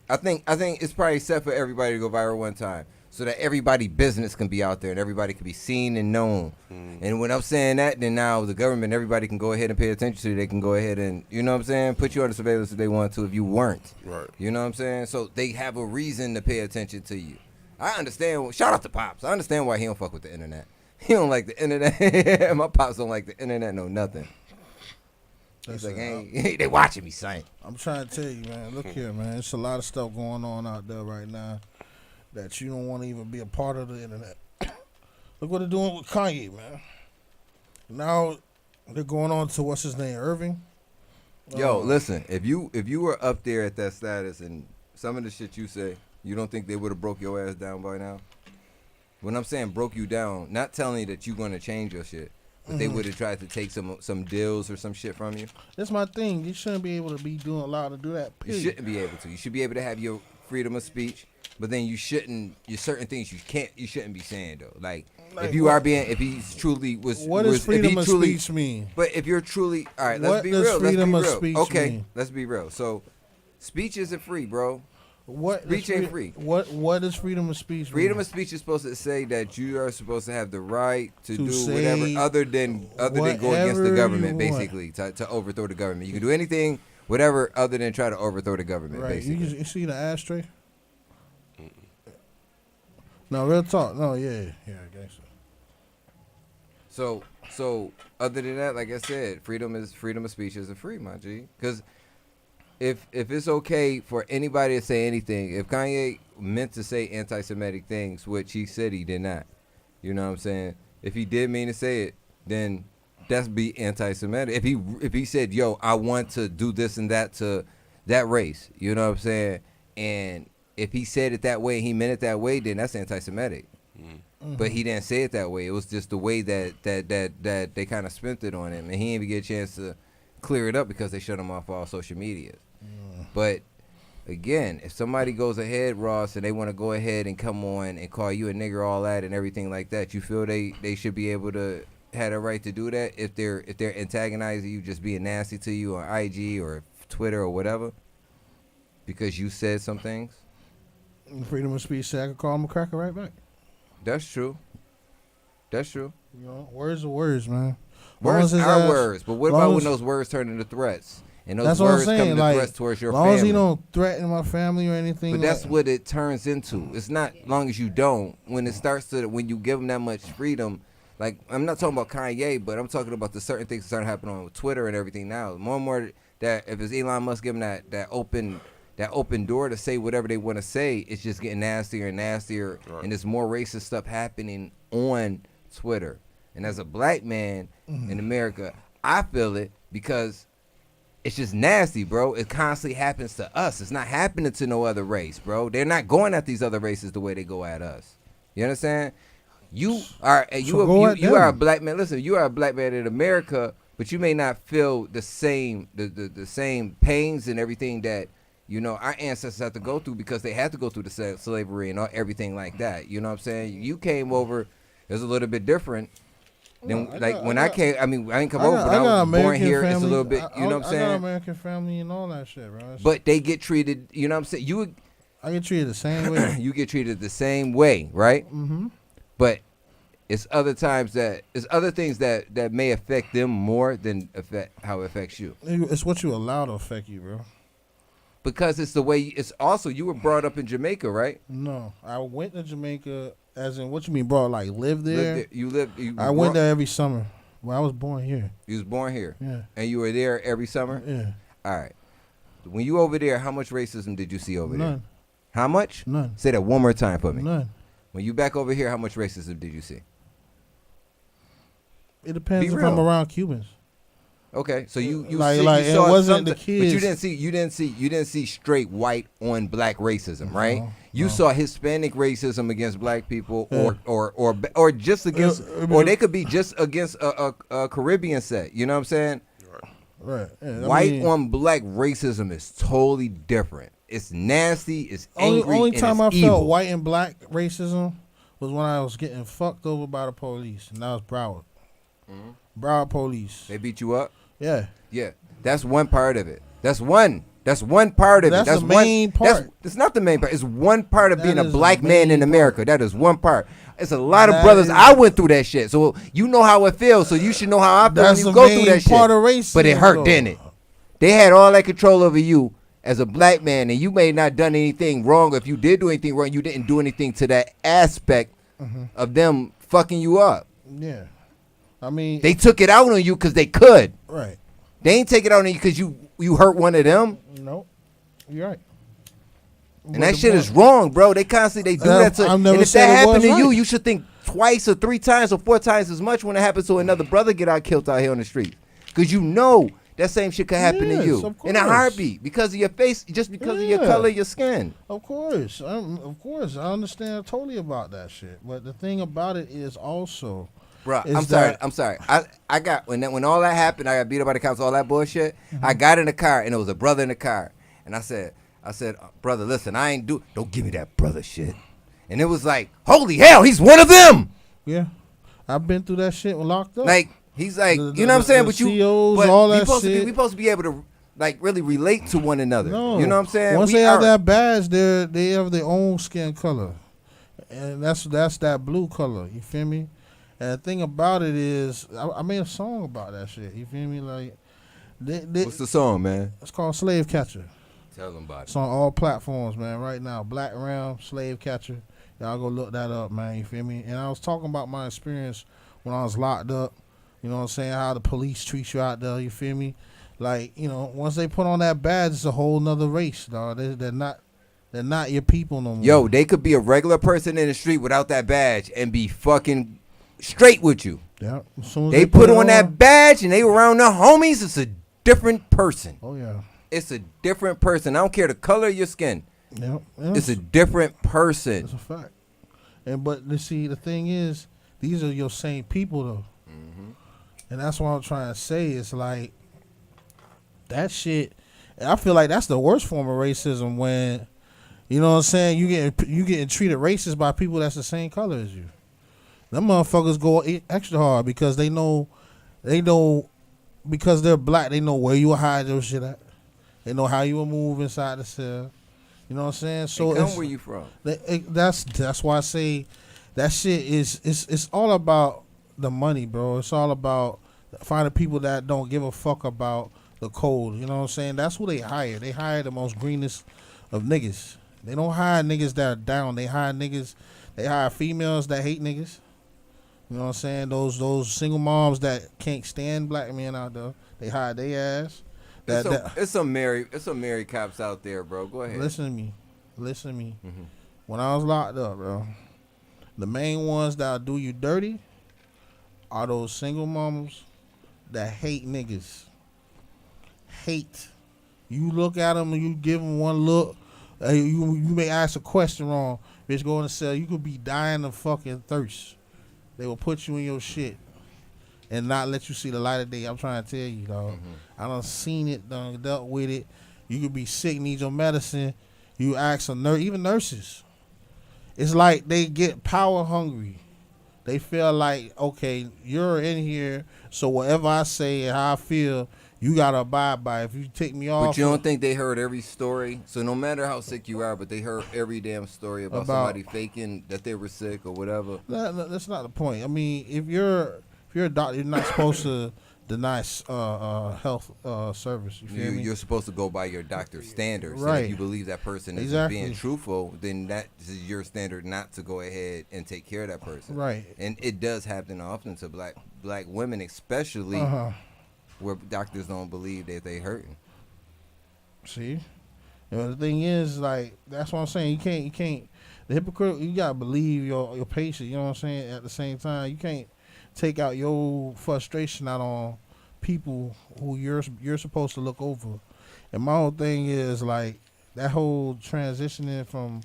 I think it's probably set for everybody to go viral one time, so that everybody's business can be out there and everybody can be seen and known. And when I'm saying that, then now the government, everybody can go ahead and pay attention to you. They can go ahead and, you know what I'm saying, put you under surveillance if they want to if you weren't. Right. You know what I'm saying? So they have a reason to pay attention to you. I understand. Shout out to Pops. I understand why he don't fuck with the internet. He don't like the internet. My pops don't like the internet, no nothing. He's like, hey, they watching me, son. I'm trying to tell you, man. Look here, man. There's a lot of stuff going on out there right now that you don't want to even be a part of the internet. Look what they're doing with Kanye, man. Now they're going on to what's his name, Irving. Yo, listen. If you were up there at that status and some of the shit you say, you don't think they would have broke your ass down by now? When I'm saying broke you down, not telling you that you're going to change your shit. But they would have tried to take some deals or some shit from you. That's my thing. You shouldn't be able to be allowed to do that. Period. You shouldn't be able to. You should be able to have your freedom of speech, but then you shouldn't. There's certain things you shouldn't be saying though. Like if you are being, if he truly was. What does freedom of speech mean? But if you're truly, all right, let's be real. Freedom of speech okay, let's be real. So, speech isn't free, bro. Speech ain't free. What is freedom of speech? Freedom of speech is supposed to say that you are supposed to have the right to do whatever other than go against the government, basically, to overthrow the government. You can do anything, whatever, other than try to overthrow the government, right. basically. You see the ashtray? No, real talk. No, yeah, I guess so. So other than that, like I said, freedom of speech isn't free, my G, because. If it's okay for anybody to say anything, if Kanye meant to say anti-Semitic things, which he said he did not, you know what I'm saying? If he did mean to say it, then that's be anti-Semitic. If he said, yo, I want to do this and that to that race, you know what I'm saying? And if he said it that way, he meant it that way, then that's anti-Semitic. Mm-hmm. But he didn't say it that way. It was just the way that they kind of spent it on him, and he didn't even get a chance to clear it up because they shut him off all social media. But again, if somebody goes ahead, Ross, and they want to go ahead and come on and call you a nigger, all that, and everything like that, you feel they should be able to have a right to do that if they're antagonizing you, just being nasty to you on IG or Twitter or whatever, because you said some things. Freedom of speech said I could call him a cracker right back. That's true. You know, words are words, man. Words are words, but what about when those words turn into threats? And those that's words what I'm saying. come to like, threats towards your family. family. As long as he don't threaten my family or anything. But that's what it turns into. It's not long as you don't. When it starts to, when you give them that much freedom, like I'm not talking about Kanye, but I'm talking about the certain things that start happening on Twitter and everything now. More and more that if it's Elon Musk giving that open door to say whatever they want to say, it's just getting nastier and nastier, right. And there's more racist stuff happening on Twitter. And as a black man in America, I feel it because it's just nasty, bro. It constantly happens to us. It's not happening to no other race, bro. They're not going at these other races the way they go at us. You understand? You are a black man. Listen, you are a black man in America, but you may not feel the same the same pains and everything that, you know, our ancestors have to go through because they had to go through the slavery and everything like that. You know what I'm saying? You came over, it was a little bit different. Then, I came, I didn't come over, but I was born here. Family. It's a little bit, you know what I'm saying? I got American family and all that shit, bro. But they get treated, you know what I'm saying? I get treated the same way. You get treated the same way, right? Mm-hmm. But it's other things that may affect them more than how it affects you. It's what you allow to affect you, bro. Because it's the way. It's also you were brought up in Jamaica, right? No, I went to Jamaica. As in, what you mean, bro? Like, lived there? I went there every summer. Well, I was born here. You was born here? Yeah. And you were there every summer? Yeah. All right. When you over there, how much racism did you see over there? None. How much? None. Say that one more time for me. None. When you back over here, how much racism did you see? It depends if I'm around Cubans. Okay, so you saw it wasn't the kids, but you didn't see straight white on black racism, right? You saw Hispanic racism against black people, or just against, or they could be just against a Caribbean set. You know what I'm saying? Right. Yeah, white on black racism is totally different. It's nasty. It's angry. Only time I evil. felt white and black racism was when I was getting fucked over by the police, and that was Broward. Mm-hmm. Broward police. They beat you up. Yeah. Yeah. That's one part of it. That's one part of it. That's the main part. That's not the main part. It's one part of being a black man in America. That is one part. It's a lot of brothers. I went through that shit. So you know how it feels. So you should know how I feel when you go through that shit. Part of racism, but it hurt, didn't it? They had all that control over you as a black man, and you may not done anything wrong. If you did do anything wrong, you didn't do anything to that aspect of them fucking you up. Yeah. I mean, They took it out on you because they could. right. They ain't take it out on you because you hurt one of them. Nope. You're right. And that shit is wrong, bro. They constantly do that to. I've never And if said that it happened was to you, right. you should think twice or 3 times or 4 times as much when it happens to another brother get out killed out here on the street. Because you know that same shit could happen to Yes, you of in a course. heartbeat because of your face, just because of your Yeah. color of your skin. Of course. I understand totally about that shit. But the thing about it is also, Bro, is I'm sorry. I got when all that happened, I got beat up by the cops, all that bullshit. I got in the car and there was a brother in the car, and I said, brother, listen, don't give me that brother shit. And it was like, holy hell, he's one of them. yeah, I've been through that shit when locked up. Like he's like, The- you know what I'm saying? the But you, COs, but all we that supposed to be, shit. we supposed to be able to like really relate to one another. No. You know what I'm saying? Once We they have are- that badge, they have their own skin color, and that's that blue color. You feel me? And the thing about it is, I made a song about that shit. You feel me? Like, What's the song, man? it's called Slave Catcher. Tell them about It's on all platforms, man. Right now, Black Round, Slave Catcher. Y'all go look that up, man. You feel me? And I was talking about my experience when I was locked up. You know what I'm saying? How the police treat you out there. You feel me? Like, you know, once they put on that badge, it's a whole nother race, dog. They're not your people no more. Yo, they could be a regular person in the street without that badge and be fucking straight with you. Yeah. As soon as They put on that badge and they around their homies, it's a different person. Oh yeah. It's a different person. I don't care the color of your skin. Yeah. It's a different person. That's a fact. And but you see, the thing is, these are your same people though. And that's what I'm trying to say. It's like that shit. I feel like that's the worst form of racism when, you know what I'm saying, you getting treated racist by people that's the same color as you. Them motherfuckers go extra hard because they know because they're black. They know where you will hide your shit at. They know how you will move inside the cell. You know what I'm saying? So Hey, come where you from? That's why I say that shit is it's all about the money, bro. It's all about finding people that don't give a fuck about the code. You know what I'm saying? That's who they hire. They hire the most greenest of niggas. They don't hire niggas that are down. They hire females that hate niggas. You know what I'm saying? Those single moms that can't stand black men out there. They hire their ass. It's some married cops out there, bro. Go ahead. Listen to me. Mm-hmm. When I was locked up, bro, the main ones that'll do you dirty are those single mamas that hate niggas. Hate. You look at them and you give them one look. You may ask a question wrong. Bitch, go in the cell. You could be dying of fucking thirst. They will put you in your shit and not let you see the light of day. I'm trying to tell you, dog. I done seen it, done dealt with it. You could be sick, need your medicine. You ask a nurse, even nurses. It's like they get power hungry. They feel like, okay, you're in here, so whatever I say and how I feel, you gotta abide by it. If you take me off. But you don't think they heard every story? So no matter how sick you are, but they heard every damn story about somebody faking that they were sick or whatever. That's not the point. I mean, if you're a doctor, you're not supposed to deny health service. You feel me? You're supposed to go by your doctor's standards. Right. And if you believe that person is Exactly. being truthful, then that is your standard not to go ahead and take care of that person. Right. And it does happen often to black women, especially where doctors don't believe that they hurting. See, the thing is, like, that's what I'm saying. You can't. The hypocrite. You gotta believe your patient. You know what I'm saying. At the same time, you can't take out your frustration out on people who you're supposed to look over. And my whole thing is like that whole transitioning from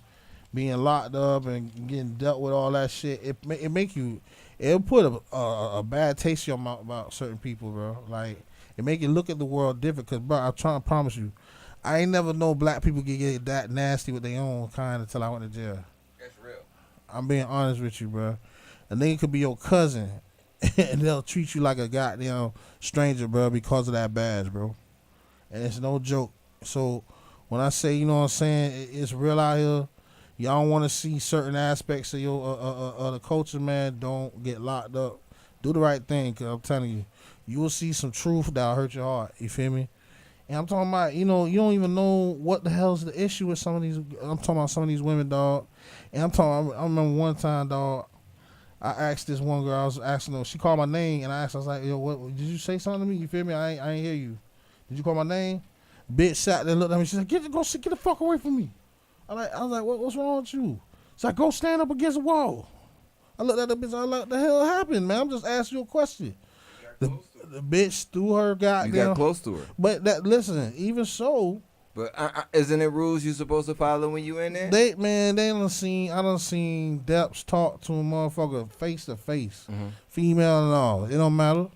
being locked up and getting dealt with all that shit. It'll put a bad taste in your mouth about certain people, bro. Like, it make you look at the world different. Cause, bro, I'm trying to promise you, I ain't never know black people get that nasty with their own kind until I went to jail. That's real. I'm being honest with you, bro. A nigga could be your cousin, and they'll treat you like a goddamn stranger, bro, because of that badge, bro. And it's no joke. So when I say, you know what I'm saying, it's real out here. Y'all don't want to see certain aspects of your the culture, man. Don't get locked up. Do the right thing, because I'm telling you, you will see some truth that'll hurt your heart. You feel me? And I'm talking about, you know, you don't even know what the hell's the issue with some of these. I'm talking about some of these women, dog. And I remember one time, dog, I asked this one girl. I was asking her. She called my name, and I was like, "Yo, what? Did you say something to me? You feel me? I ain't hear you. Did you call my name?" Bitch sat there and looked at me. She said, "Get the fuck away from me." I was like, "What's wrong with you?" She's like, "Go stand up against the wall." I looked at the bitch. I was like, "What the hell happened, man? I'm just asking you a question." The bitch threw her goddamn. You got close to her. But listen, even so. But isn't it rules you supposed to follow when you in there? I done seen Deps talk to a motherfucker face to face, female and all. It don't matter.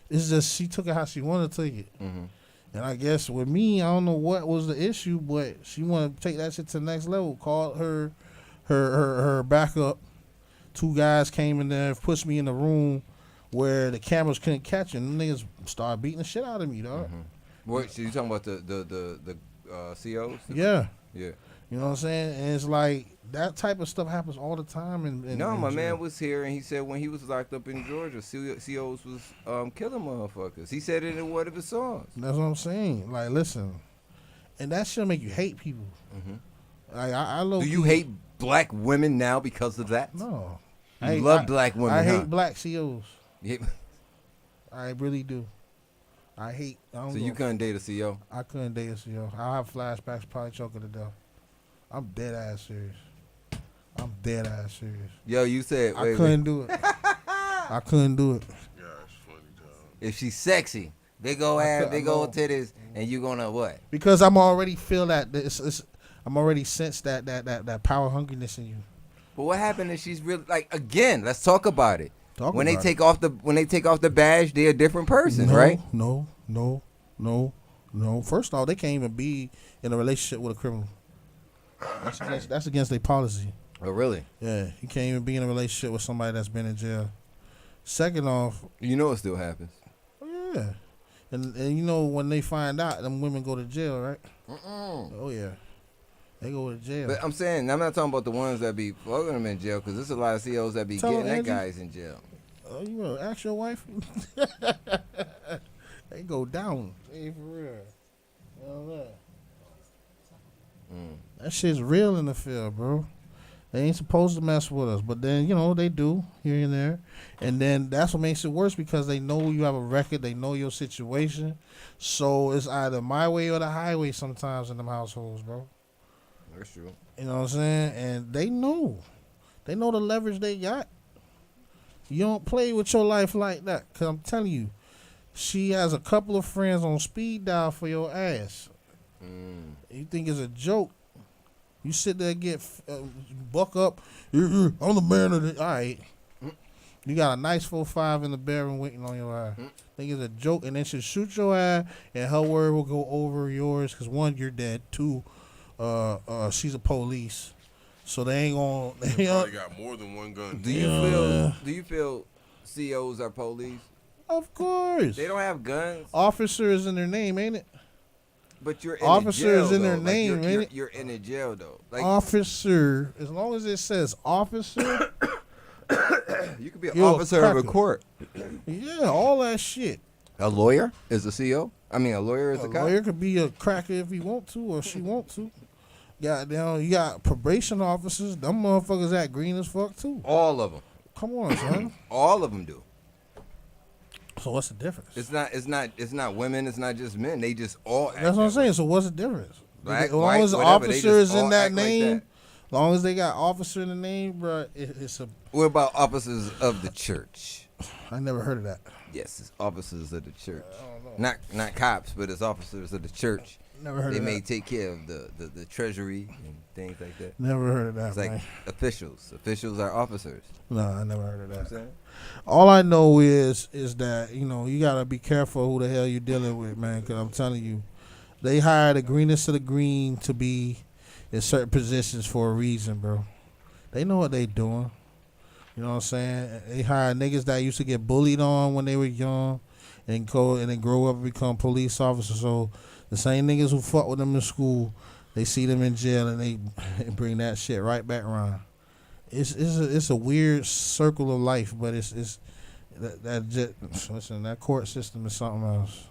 It's just she took it how she wanted to take it. And I guess with me, I don't know what was the issue, but she wanted to take that shit to the next level. Called her backup. 2 guys came in there, pushed me in the room where the cameras couldn't catch it. And them niggas started beating the shit out of me, dog. What? So you talking about the COs? Yeah. Yeah. You know what I'm saying? And it's like that type of stuff happens all the time. My man was here and he said when he was locked up in Georgia, COs was killing motherfuckers. He said it in one of his songs. That's what I'm saying. Like, listen, and that shit make you hate people. Like, I do you hate black women now because of that? No. I love black women. I hate black COs. Yeah. I really do. So you couldn't date a CO? I couldn't date a CO. I'll have flashbacks, probably choking to death. I'm dead ass serious. Yo, you said I couldn't do it. I couldn't do it. Yeah, it's funny, dog. If she's sexy, big old ass, big old titties, and you gonna what? Because I'm already feel that I'm already sense that power hungriness in you. But what happened if she's really like again? Let's talk about it. When they take off the badge, they're a different person, right? No. First off, they can't even be in a relationship with a criminal. That's against their policy. Oh, really? Yeah, you can't even be in a relationship with somebody that's been in jail. Second off, you know it still happens. Oh yeah, and you know when they find out, them women go to jail, right? Oh yeah, they go to jail. But I'm saying I'm not talking about the ones that be fucking them in jail because there's a lot of COs that be getting that guys in jail. Oh, you want to ask your wife? They go down. Hey, for real. You know that. That shit's real in the field, bro. They ain't supposed to mess with us, but then, you know, they do here and there. And then that's what makes it worse because they know you have a record. They know your situation. So it's either my way or the highway sometimes in them households, bro. That's true. You know what I'm saying? And they know. They know the leverage they got. You don't play with your life like that. Because I'm telling you, she has a couple of friends on speed dial for your ass. You think it's a joke. You sit there and get buck up. I'm the man of the. All right. You got a nice 4.5 in the bedroom waiting on your ass. Think it's a joke, and then she'll shoot your ass, and her word will go over yours. Because 1, you're dead. 2, she's a police, so they ain't gonna. They probably got more than one gun. Do you feel COs are police? Of course. They don't have guns. Officer is in their name, ain't it? But you're in officer a jail, is in though. their name, ain't it? You're in a jail though. Like officer, as long as it says officer, you could be an officer of a court. Yeah, all that shit. A lawyer is a CO. I mean, a lawyer is a cop. A lawyer could be a cracker if he want to or she want to. Goddamn, you got probation officers. Them motherfuckers act green as fuck too. All of them. Come on, son. All of them do. So what's the difference? It's not women. It's not just men. They just all. That's what I'm saying. So what's the difference? Black, as long white, as the whatever, officer is in that name, like as long as they got officer in the name, bro, it's a. What about officers of the church? I never heard of that. Yes, it's officers of the church. Not cops, but it's officers of the church. Never heard of that. They may take care of the treasury and things like that. Never heard of that. It's like officials. Officials are officers. No, I never heard of that. You know what I'm saying? All I know is that, you know, you got to be careful who the hell you're dealing with, man, because I'm telling you, they hire the greenest of the green to be in certain positions for a reason, bro. They know what they doing. You know what I'm saying? They hire niggas that used to get bullied on when they were young and then grow up and become police officers. So the same niggas who fuck with them in school, they see them in jail and they bring that shit right back around. It's a weird circle of life, but that court system is something else.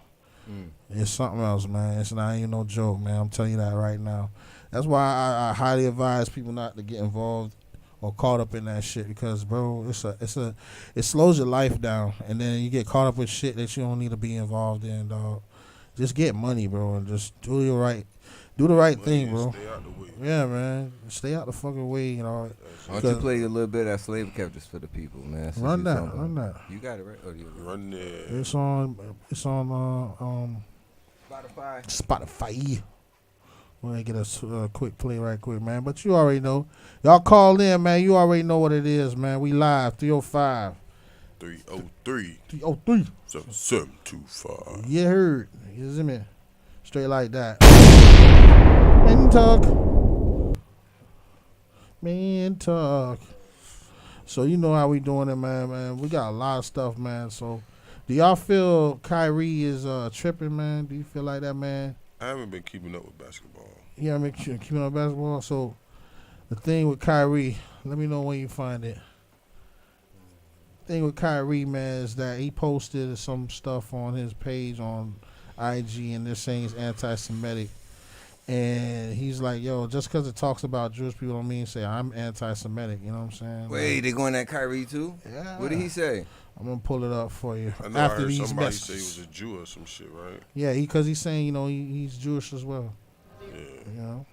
It's something else, man. It's not even no joke, man. I'm telling you that right now. That's why I highly advise people not to get involved or caught up in that shit because, bro, it slows your life down, and then you get caught up with shit that you don't need to be involved in, dog. Just get money, bro, and just do the right thing, bro. Stay out the way. Yeah, man, stay out the fucking way, you know. Why don't you play a little bit of that Slave Captors for the people, man? Run that. You got it right. Oh, Run there. It's on Spotify. We're gonna get a quick play right quick, man. But you already know. Y'all call in, man. You already know what it is, man. We live 305. 303. 303. 725. You heard. You see me? Straight like that. Man talk. So you know how we doing it, man. We got a lot of stuff, man. So do y'all feel Kyrie is tripping, man? Do you feel like that, man? I haven't been keeping up with basketball. Yeah, I'm keeping up with basketball. So the thing with Kyrie, let me know when you find it. The thing with Kyrie, man, is that he posted some stuff on his page on IG, and they're saying he's anti-Semitic. And he's like, yo, just because it talks about Jewish people don't mean say I'm anti-Semitic. You know what I'm saying? Wait, they going at Kyrie too? Yeah. What did he say? I'm going to pull it up for you. I know after I heard these somebody messages. say he was a Jew or some shit, right? Yeah, because he's saying, you know, he's Jewish as well. Yeah. You know?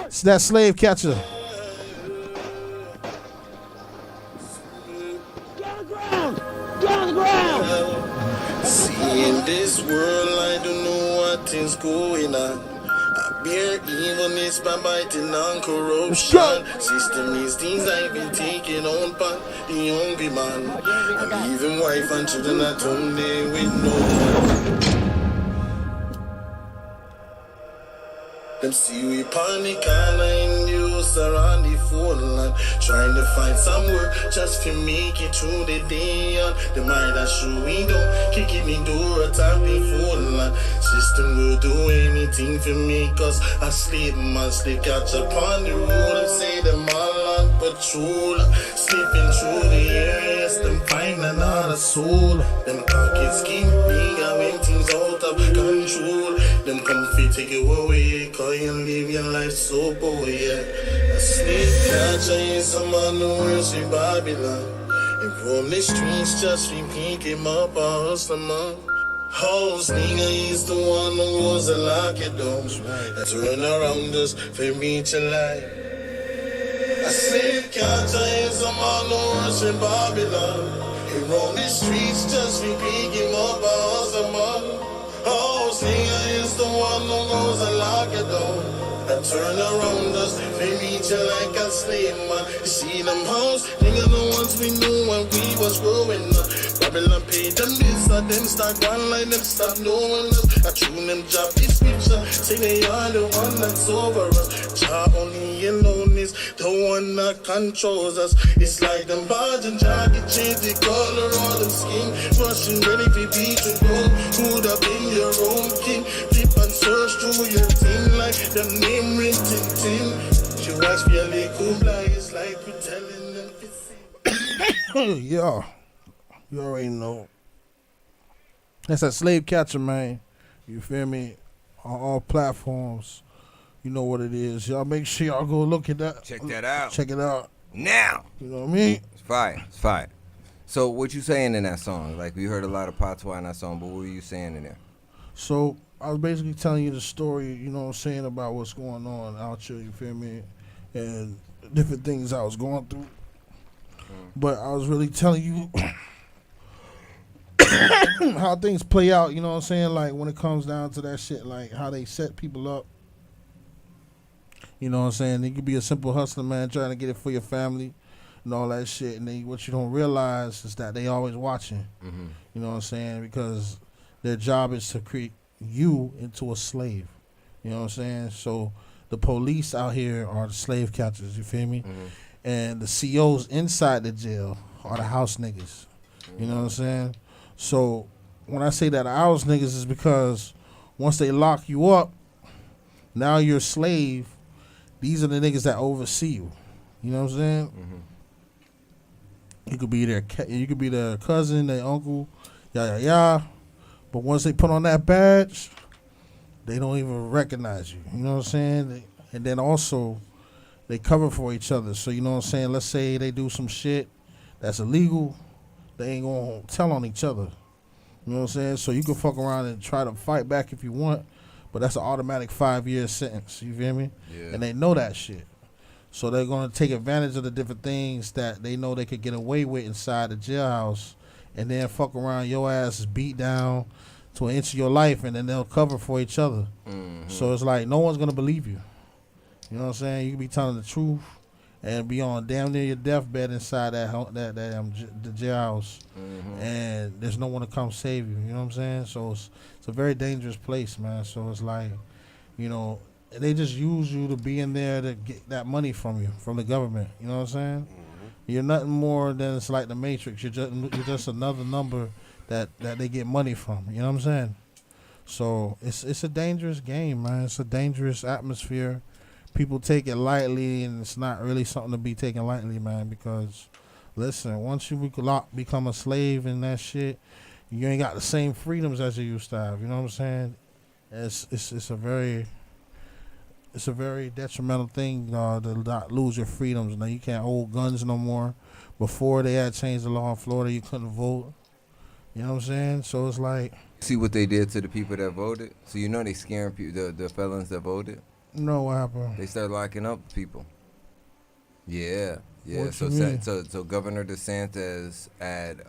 It's that slave catcher. Get on the ground! See, in this world, I don't know what is going on. I bear evilness by biting on corruption. System is things I've been taking on by the hungry man. And even wife and children at home, they with no one. Them see we panic and I induce around the phone line, trying to find some work just to make it through the day. And the mind that show we don't kicking the door, tap the phone line. System will do anything to make us a slave must they catch up on the road and say them all on patrol, slipping through the areas, them find another soul. Them pockets keep bigger when things out of control. Them comfy take you away, cause you live your life so poor, yeah. A slave catcher is a man who works in Babylon. He roam the streets just to pick him up a hustler man. House nigga is the one who goes to lock it down. That's run around us for reach a life. A slave catcher is a man who works in Babylon. He roam the streets just to pick him up a hustler man. House nigga is the one who goes and lock it down and turn around us, they reach you like a slave man. You see them house nigga the ones we knew when we was growing up. Babylon paid them this, so them start one line, them stop knowing us. I tune them job this picture, say they are the one that's over us. Job only alone is the one that controls us. It's like them badge and jacket change the color of them skin, rushing ready for beat the road. Who'd have been your own king? Flip and search through your thing like them name written tin. You watch me a little blind, it's like we telling them to see. Yeah. You already know. That's that slave catcher, man. You feel me? On all platforms. You know what it is. Y'all make sure y'all go look at that. Check that out. Check it out. Now. You know what I mean? It's fire. It's fire. So what you saying in that song? Like, we heard a lot of patois in that song, but what were you saying in there? So I was basically telling you the story, you know what I'm saying, about what's going on out here, you feel me? And different things I was going through. But I was really telling you how things play out, you know what I'm saying? Like, when it comes down to that shit, like how they set people up. You know what I'm saying? You could be a simple hustler, man, trying to get it for your family and all that shit. And then what you don't realize is that they always watching. Mm-hmm. You know what I'm saying? Because their job is to create you into a slave. You know what I'm saying? So the police out here are the slave catchers, you feel me? Mm-hmm. And the COs inside the jail are the house niggas. You know what I'm saying? So when I say that the house niggas is because once they lock you up, now you're a slave. These are the niggas that oversee you. You know what I'm saying? Mm-hmm. You could be their cousin, their uncle, yah. But once they put on that badge, they don't even recognize you. You know what I'm saying? And then also, they cover for each other. So you know what I'm saying. Let's say they do some shit that's illegal, they ain't gonna tell on each other. You know what I'm saying? So you can fuck around and try to fight back if you want, but that's an automatic 5-year sentence. You feel me? Yeah. And they know that shit. So they're gonna take advantage of the different things that they know they could get away with inside the jailhouse, and then fuck around, your ass is beat down to an inch of your life, and then they'll cover for each other. Mm-hmm. So it's like no one's gonna believe you. You know what I'm saying? You can be telling the truth and be on damn near your deathbed inside the jailhouse, and there's no one to come save you. You know what I'm saying? So it's a very dangerous place, man. So it's like, you know, they just use you to be in there to get that money from you, from the government. You know what I'm saying? You're nothing more than it's like the Matrix. You're just another number that they get money from. You know what I'm saying? So it's a dangerous game, man. It's a dangerous atmosphere. People take it lightly, and it's not really something to be taken lightly, man. Because listen, once you become a slave in that shit, you ain't got the same freedoms as you used to have. You know what I'm saying? It's a very detrimental thing to not lose your freedoms. Now you can't hold guns no more. Before they had changed the law in Florida, you couldn't vote. You know what I'm saying? So it's like, see what they did to the people that voted. So you know they scaring people, the felons that voted. no, what happened? They start locking up people. Yeah. What So you mean? so Governor DeSantis had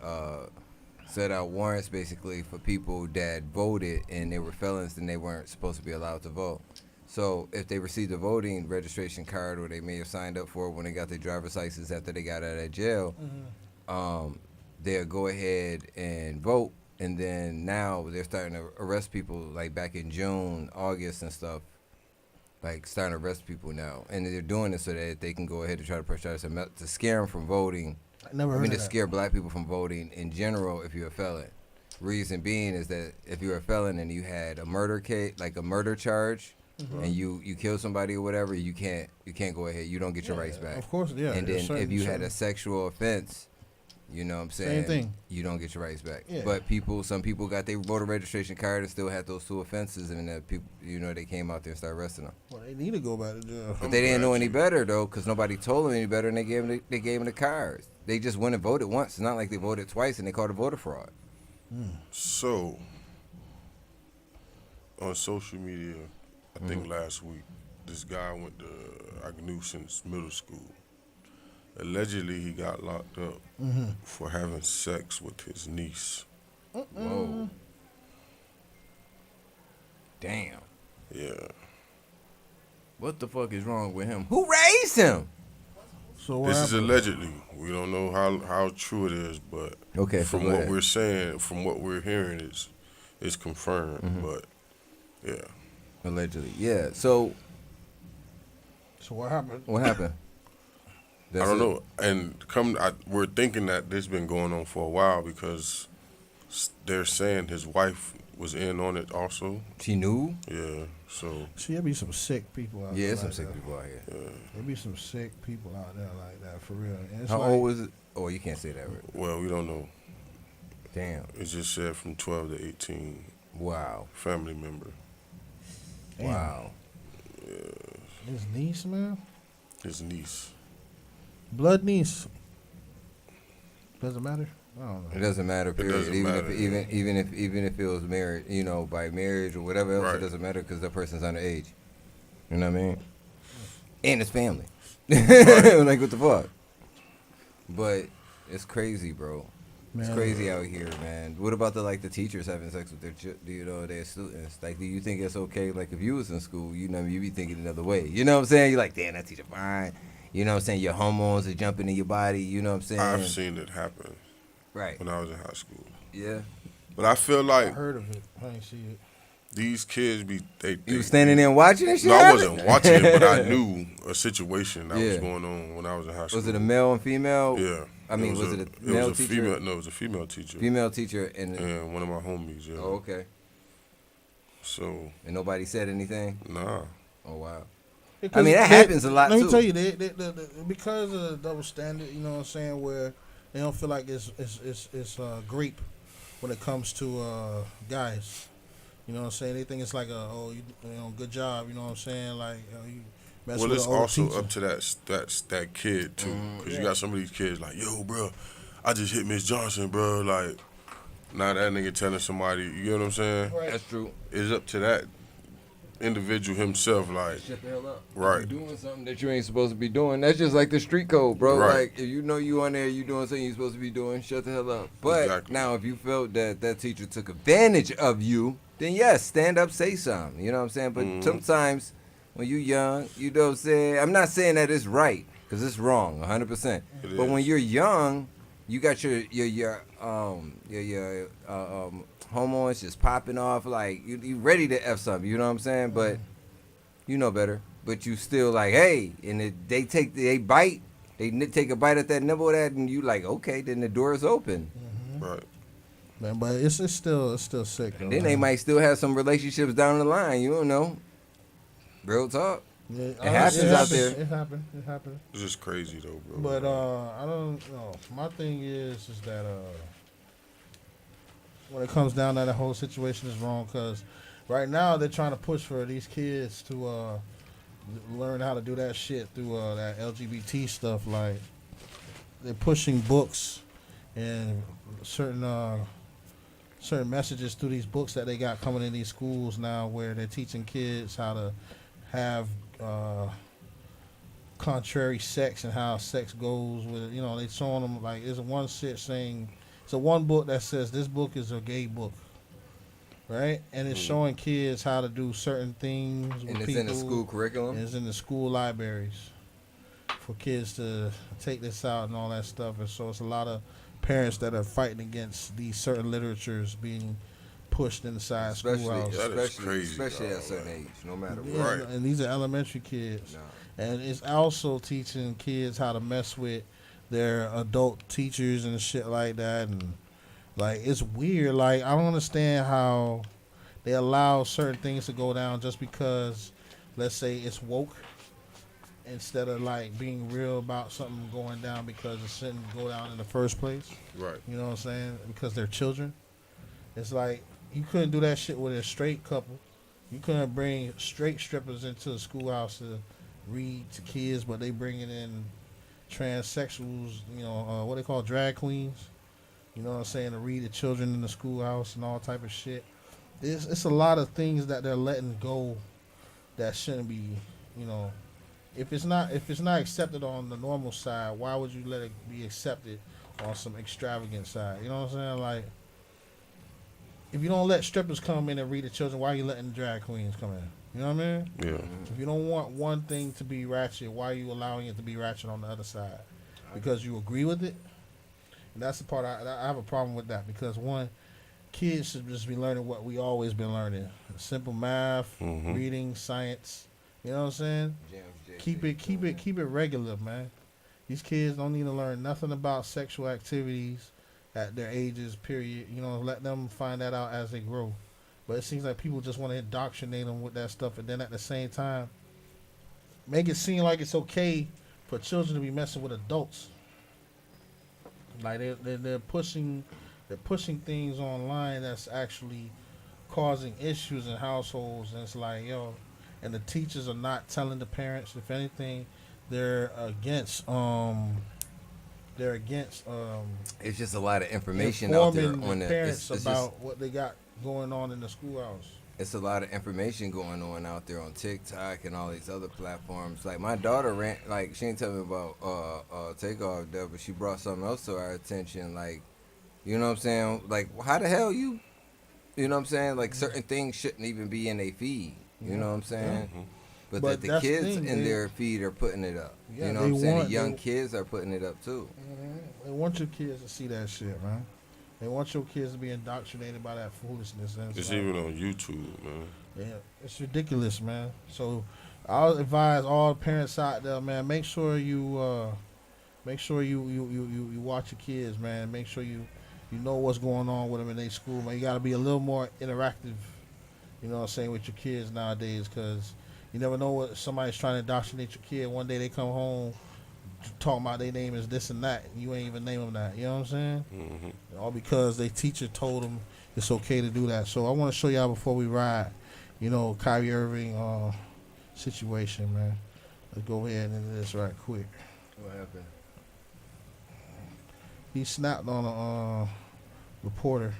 set out warrants basically for people that voted and they were felons and they weren't supposed to be allowed to vote. So if they received a voting registration card, or they may have signed up for it when they got their driver's license after they got out of jail, they'll go ahead and vote. And then now they're starting to arrest people, like back in June, August and stuff. Like starting to arrest people now, and they're doing it so that they can go ahead and try to pressure them to scare them from voting. I never heard of to that. scare black people from voting in general if you're a felon. Reason being is that if you're a felon and you had a murder case, like a murder charge, and you killed somebody or whatever, you can't go ahead. You don't get your rights back. Of course, yeah. And then if you had certain- a sexual offense, you know what I'm saying? Same thing. You don't get your rights back. Yeah. But some people got their voter registration card and still had those 2 offenses, and that people, you know, they came out there and started arresting them. Well, they need to go back to jail. But they didn't know any better though, because nobody told them any better, and they gave them the cards. They just went and voted once. It's not like they voted twice and they called it voter fraud. So, on social media, I think last week, this guy went to Agnusin's middle school. Allegedly, he got locked up for having sex with his niece. Whoa. Damn. Yeah. What the fuck is wrong with him? Who raised him? So what This is happened? allegedly. We don't know how true it is, but Okay, from so go what ahead. we're saying, from what we're hearing, it's confirmed. But yeah, Allegedly. Yeah. So So what happened? what happened? I don't know. And we're thinking that this been going on for a while because they're saying his wife was in on it also. She knew? Yeah. So See, there be some sick people out there. Yeah, there's some like sick that. people out here. There be some sick people out there like that, for real. And it's How like, old was it? Oh, you can't say that, right? well, we don't know. Damn. It just said from 12 to 18, Wow. family member. damn, Wow. his niece, man? His niece. Blood niece. Doesn't matter? I don't It know. doesn't matter, period. doesn't even matter, if even if it was married, you know, by marriage or whatever else, Right. it doesn't matter because the person's underage. You know what I mean? And it's family. Like what the fuck? But it's crazy, bro. It's Man. crazy out here, man. What about the teachers having sex with their students? Like, do you think it's okay? Like, if you was in school, you know, you be thinking another way. You know what I'm saying? You're like, damn, that teacher fine. You know what I'm saying? Your hormones are jumping in your body. You know what I'm saying? I've seen it happen Right. when I was in high school. Yeah. But I feel I like heard of it. I ain't see it. these kids You was standing there and watching this shit? No, I happen? wasn't watching it, but I knew a situation that Yeah. was going on when I was in high school. Was it a male and female? Yeah. I mean, was it a male teacher? Female, no, it was a female teacher. Female teacher and And one of my homies, yeah. oh, okay. So, And nobody said anything. nah. Oh wow. Because mean, that happens a lot, Let too. me tell you, because of the double standard, you know what I'm saying, where they don't feel like it's grape when it comes to guys. You know what I'm saying? They think it's like you know, good job. You know what I'm saying? Like you mess Well, with it's an older also teacher. up to that kid too, because you got some of these kids like, yo, bro, I just hit Miss Johnson, bro. Like, now that nigga telling somebody, you get what I'm saying? Right. That's true. It's up to that individual himself, like, Shut the hell up. right. If you're doing something that you ain't supposed to be doing. That's just like the street code, bro. Right. Like, if you know you on there, you doing something you supposed to be doing, shut the hell up. But Exactly. now, if you felt that that teacher took advantage of you, then yes, stand up, say something. You know what I'm saying? But sometimes when you young, you know what I'm saying? I'm not saying that it's right, because it's wrong, 100%. But when you're young, you got your hormones just popping off, like you ready to F something, you know what I'm saying? But you know better. But you still like, hey, and they take a bite at that nibble of that, and you like, okay, then the door is open. Right. Man, but it's still sick. And though, then they man. might still have some relationships down the line, you don't know. Real talk. Yeah, It happens out there. It happened. It's just crazy though, bro. But I don't know. My thing is that when it comes down to that whole situation is wrong, because right now they're trying to push for these kids to learn how to do that shit through that LGBT stuff. Like, they're pushing books and certain messages through these books that they got coming in these schools now, where they're teaching kids how to have contrary sex and how sex goes with, you know, they showing them, like, there's one shit saying, it's a one book that says this book is a gay book, right? And it's showing kids how to do certain things with And it's people. in the school curriculum? And it's in the school libraries for kids to take this out and all that stuff. And so it's a lot of parents that are fighting against these certain literatures being pushed inside schoolhouse. That is crazy, especially at a dog, certain age, no matter what. Yeah, Right. and these are elementary kids. And it's also teaching kids how to mess with their adult teachers and shit like that. And, like, it's weird. Like, I don't understand how they allow certain things to go down just because, let's say, it's woke, instead of, like, being real about something going down because it shouldn't go down in the first place. Right. You know what I'm saying? Because they're children. It's like, you couldn't do that shit with a straight couple. You couldn't bring straight strippers into the schoolhouse to read to kids, but they bringing in transsexuals, you know, what they call drag queens. You know what I'm saying? To read to children in the schoolhouse and all type of shit. It's a lot of things that they're letting go that shouldn't be, you know. If it's not accepted on the normal side, why would you let it be accepted on some extravagant side? You know what I'm saying? Like, if you don't let strippers come in and read to children, why are you letting drag queens come in? You know what I mean? Yeah. If you don't want one thing to be ratchet, why are you allowing it to be ratchet on the other side? Because you agree with it? And that's the part I have a problem with that. Because, one, kids should just be learning what we always been learning. Simple math, reading, science. You know what I'm saying? Keep it regular, man. These kids don't need to learn nothing about sexual activities at their ages, period. You know, let them find that out as they grow. But it seems like people just want to indoctrinate them with that stuff, and then at the same time, make it seem like it's okay for children to be messing with adults. Like, they're pushing things online that's actually causing issues in households, and it's like, yo, and the teachers are not telling the parents. If anything, they're against. It's just a lot of information out there informing on the the parents it's about just, what they got going on in the schoolhouse. it's a lot of information going on out there on TikTok and all these other platforms. Like, my daughter she didn't tell me about Takeoff there, but she brought something else to our attention. Like, you know what I'm saying? Like, how the hell you know what I'm saying? Like, certain things shouldn't even be in their feed. You know what I'm saying? But that the that's the kids thing, in their feed are putting it up. Yeah, you know what I'm saying? The young kids are putting it up too. They want your kids to see that shit, man. They want your kids to be indoctrinated by that foolishness. And It's like, even on YouTube, man. yeah, it's ridiculous, man. So I'll advise all parents out there, man. Make sure you watch your kids, man. Make sure you know what's going on with them in their school, man. You got to be a little more interactive, you know what I'm saying, with your kids nowadays, because you never know what somebody's trying to indoctrinate your kid. One day they come home talking about their name is this and that, and you ain't even name them that. You know what I'm saying? All because their teacher told them it's okay to do that. So I want to show y'all before we ride, you know, Kyrie Irving situation, man. Let's go ahead and do this right quick. What happened? He snapped on a reporter.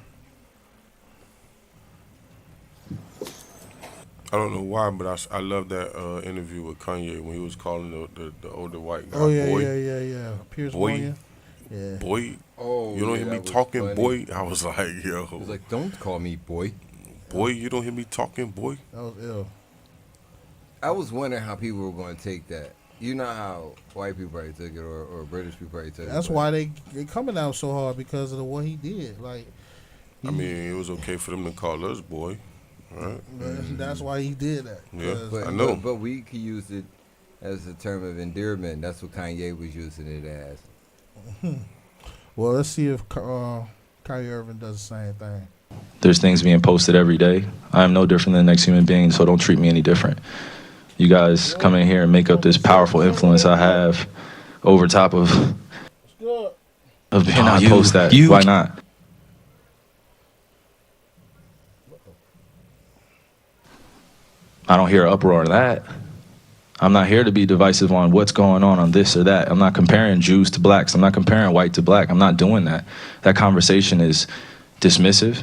I don't know why, but I love that interview with Kanye when he was calling the older white guy Oh yeah, boy. yeah. Pierce Boy. Morgan. Yeah. Boy, Oh, you don't hear me talking, funny. boy. I was like, yo, He was like, "Don't call me boy." boy, you don't hear me talking, boy. That was ill. I was wondering how people were going to take that. You know how white people probably took it, or British people probably took it. That's but why they coming out so hard because of what he did. Like, I mean, it was okay for them to call us boy, right? that's why he did that. Yeah. 'Cause- I know. But we could use it as a term of endearment. That's what Kanye was using it as. Well, let's see if Kyrie Irving does the same thing. There's things being posted every day. I am no different than the next human being, so don't treat me any different. You guys come in here and make up this powerful influence I have over top of being on post that. Why not? I don't hear uproar in that. I'm not here to be divisive on what's going on this or that. I'm not comparing Jews to blacks. I'm not comparing white to black. I'm not doing that. That conversation is dismissive,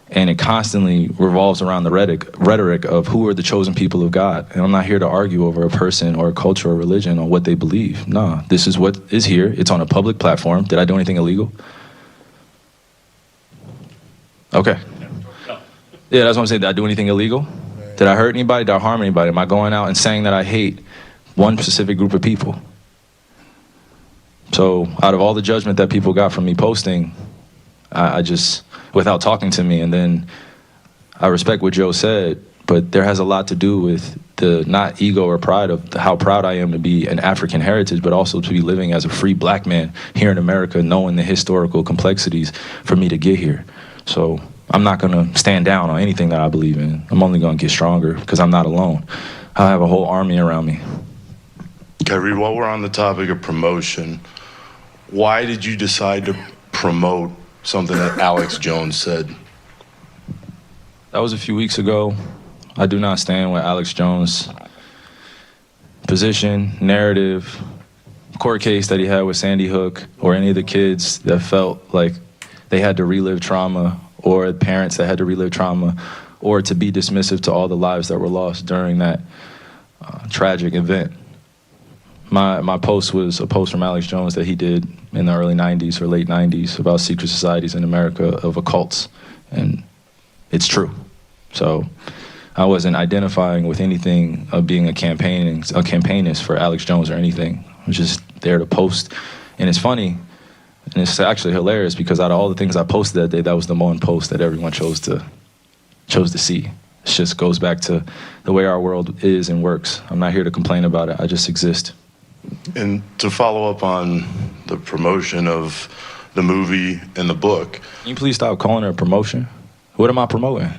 and it constantly revolves around the rhetoric of who are the chosen people of God. And I'm not here to argue over a person or a culture or religion or what they believe. No, this is what is here. It's on a public platform. Did I do anything illegal? Okay. Yeah, that's what I'm saying. Did I do anything illegal? Did I hurt anybody? Did I harm anybody? Am I going out and saying that I hate one specific group of people? So out of all the judgment that people got from me posting, I just, without talking to me, and then I respect what Joe said, but there has a lot to do with the not ego or pride of how proud I am to be an African heritage, but also to be living as a free black man here in America, knowing the historical complexities for me to get here. So I'm not going to stand down on anything that I believe in. I'm only going to get stronger because I'm not alone. I have a whole army around me. Kyrie, while we're on the topic of promotion, why did you decide to promote something that Alex Jones said? That was a few weeks ago. I do not stand with Alex Jones' position, narrative, court case that he had with Sandy Hook, or any of the kids that felt like they had to relive trauma, or parents that had to relive trauma, or to be dismissive to all the lives that were lost during that tragic event. My post was a post from Alex Jones that he did in the early 90s or late 90s about secret societies in America of occults, and it's true. So I wasn't identifying with anything of being a campaignist for Alex Jones or anything. I was just there to post, and it's funny, and it's actually hilarious because out of all the things I posted that day, that was the one post that everyone chose to see. It just goes back to the way our world is and works. I'm not here to complain about it. I just exist. And to follow up on the promotion of the movie and the book, Can you please stop calling it a promotion? What am I promoting?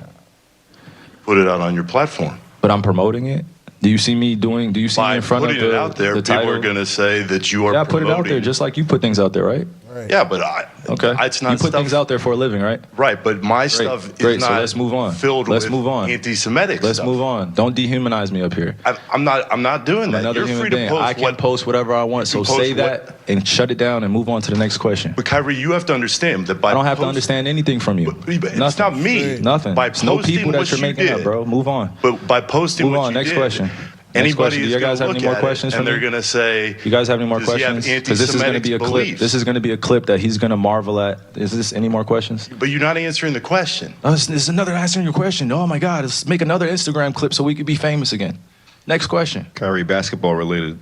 put it out on your platform. But I'm promoting it? Do you see me in front By of putting it out there, the people title? are going to say that you are Yeah, I put it out there promoting- just like you put things out there, right? Yeah, but Okay. it's not You put stuff, things out there for a living, right? right? But my stuff Great. is So not let's move on. filled Let's with move on. anti-Semitic Let's stuff. move on. Don't dehumanize me up here. I'm not doing I'm that. another You're human free to being. post I can what. post whatever I want. So can post say what- that and shut it down and move on to the next question. But Kyrie, you have to understand that by I don't have to post- understand anything from you. But it's Nothing. not me. Nothing. By It's no posting people that what you're you making up, did. bro. Move on. But by posting Move what on. you Next did, question. Next anybody question. Do is you going guys to have look any more at questions it, for and they're me? going to say, You guys have any more does he have questions? Because this is going to be a anti-Semitic clip. beliefs? This is going to be a clip that he's going to marvel at. Is this any more questions? But you're not answering the question. Oh, this is another answering your question. Oh my God, let's make another Instagram clip so we could be famous again. Next question. Kyrie, basketball related.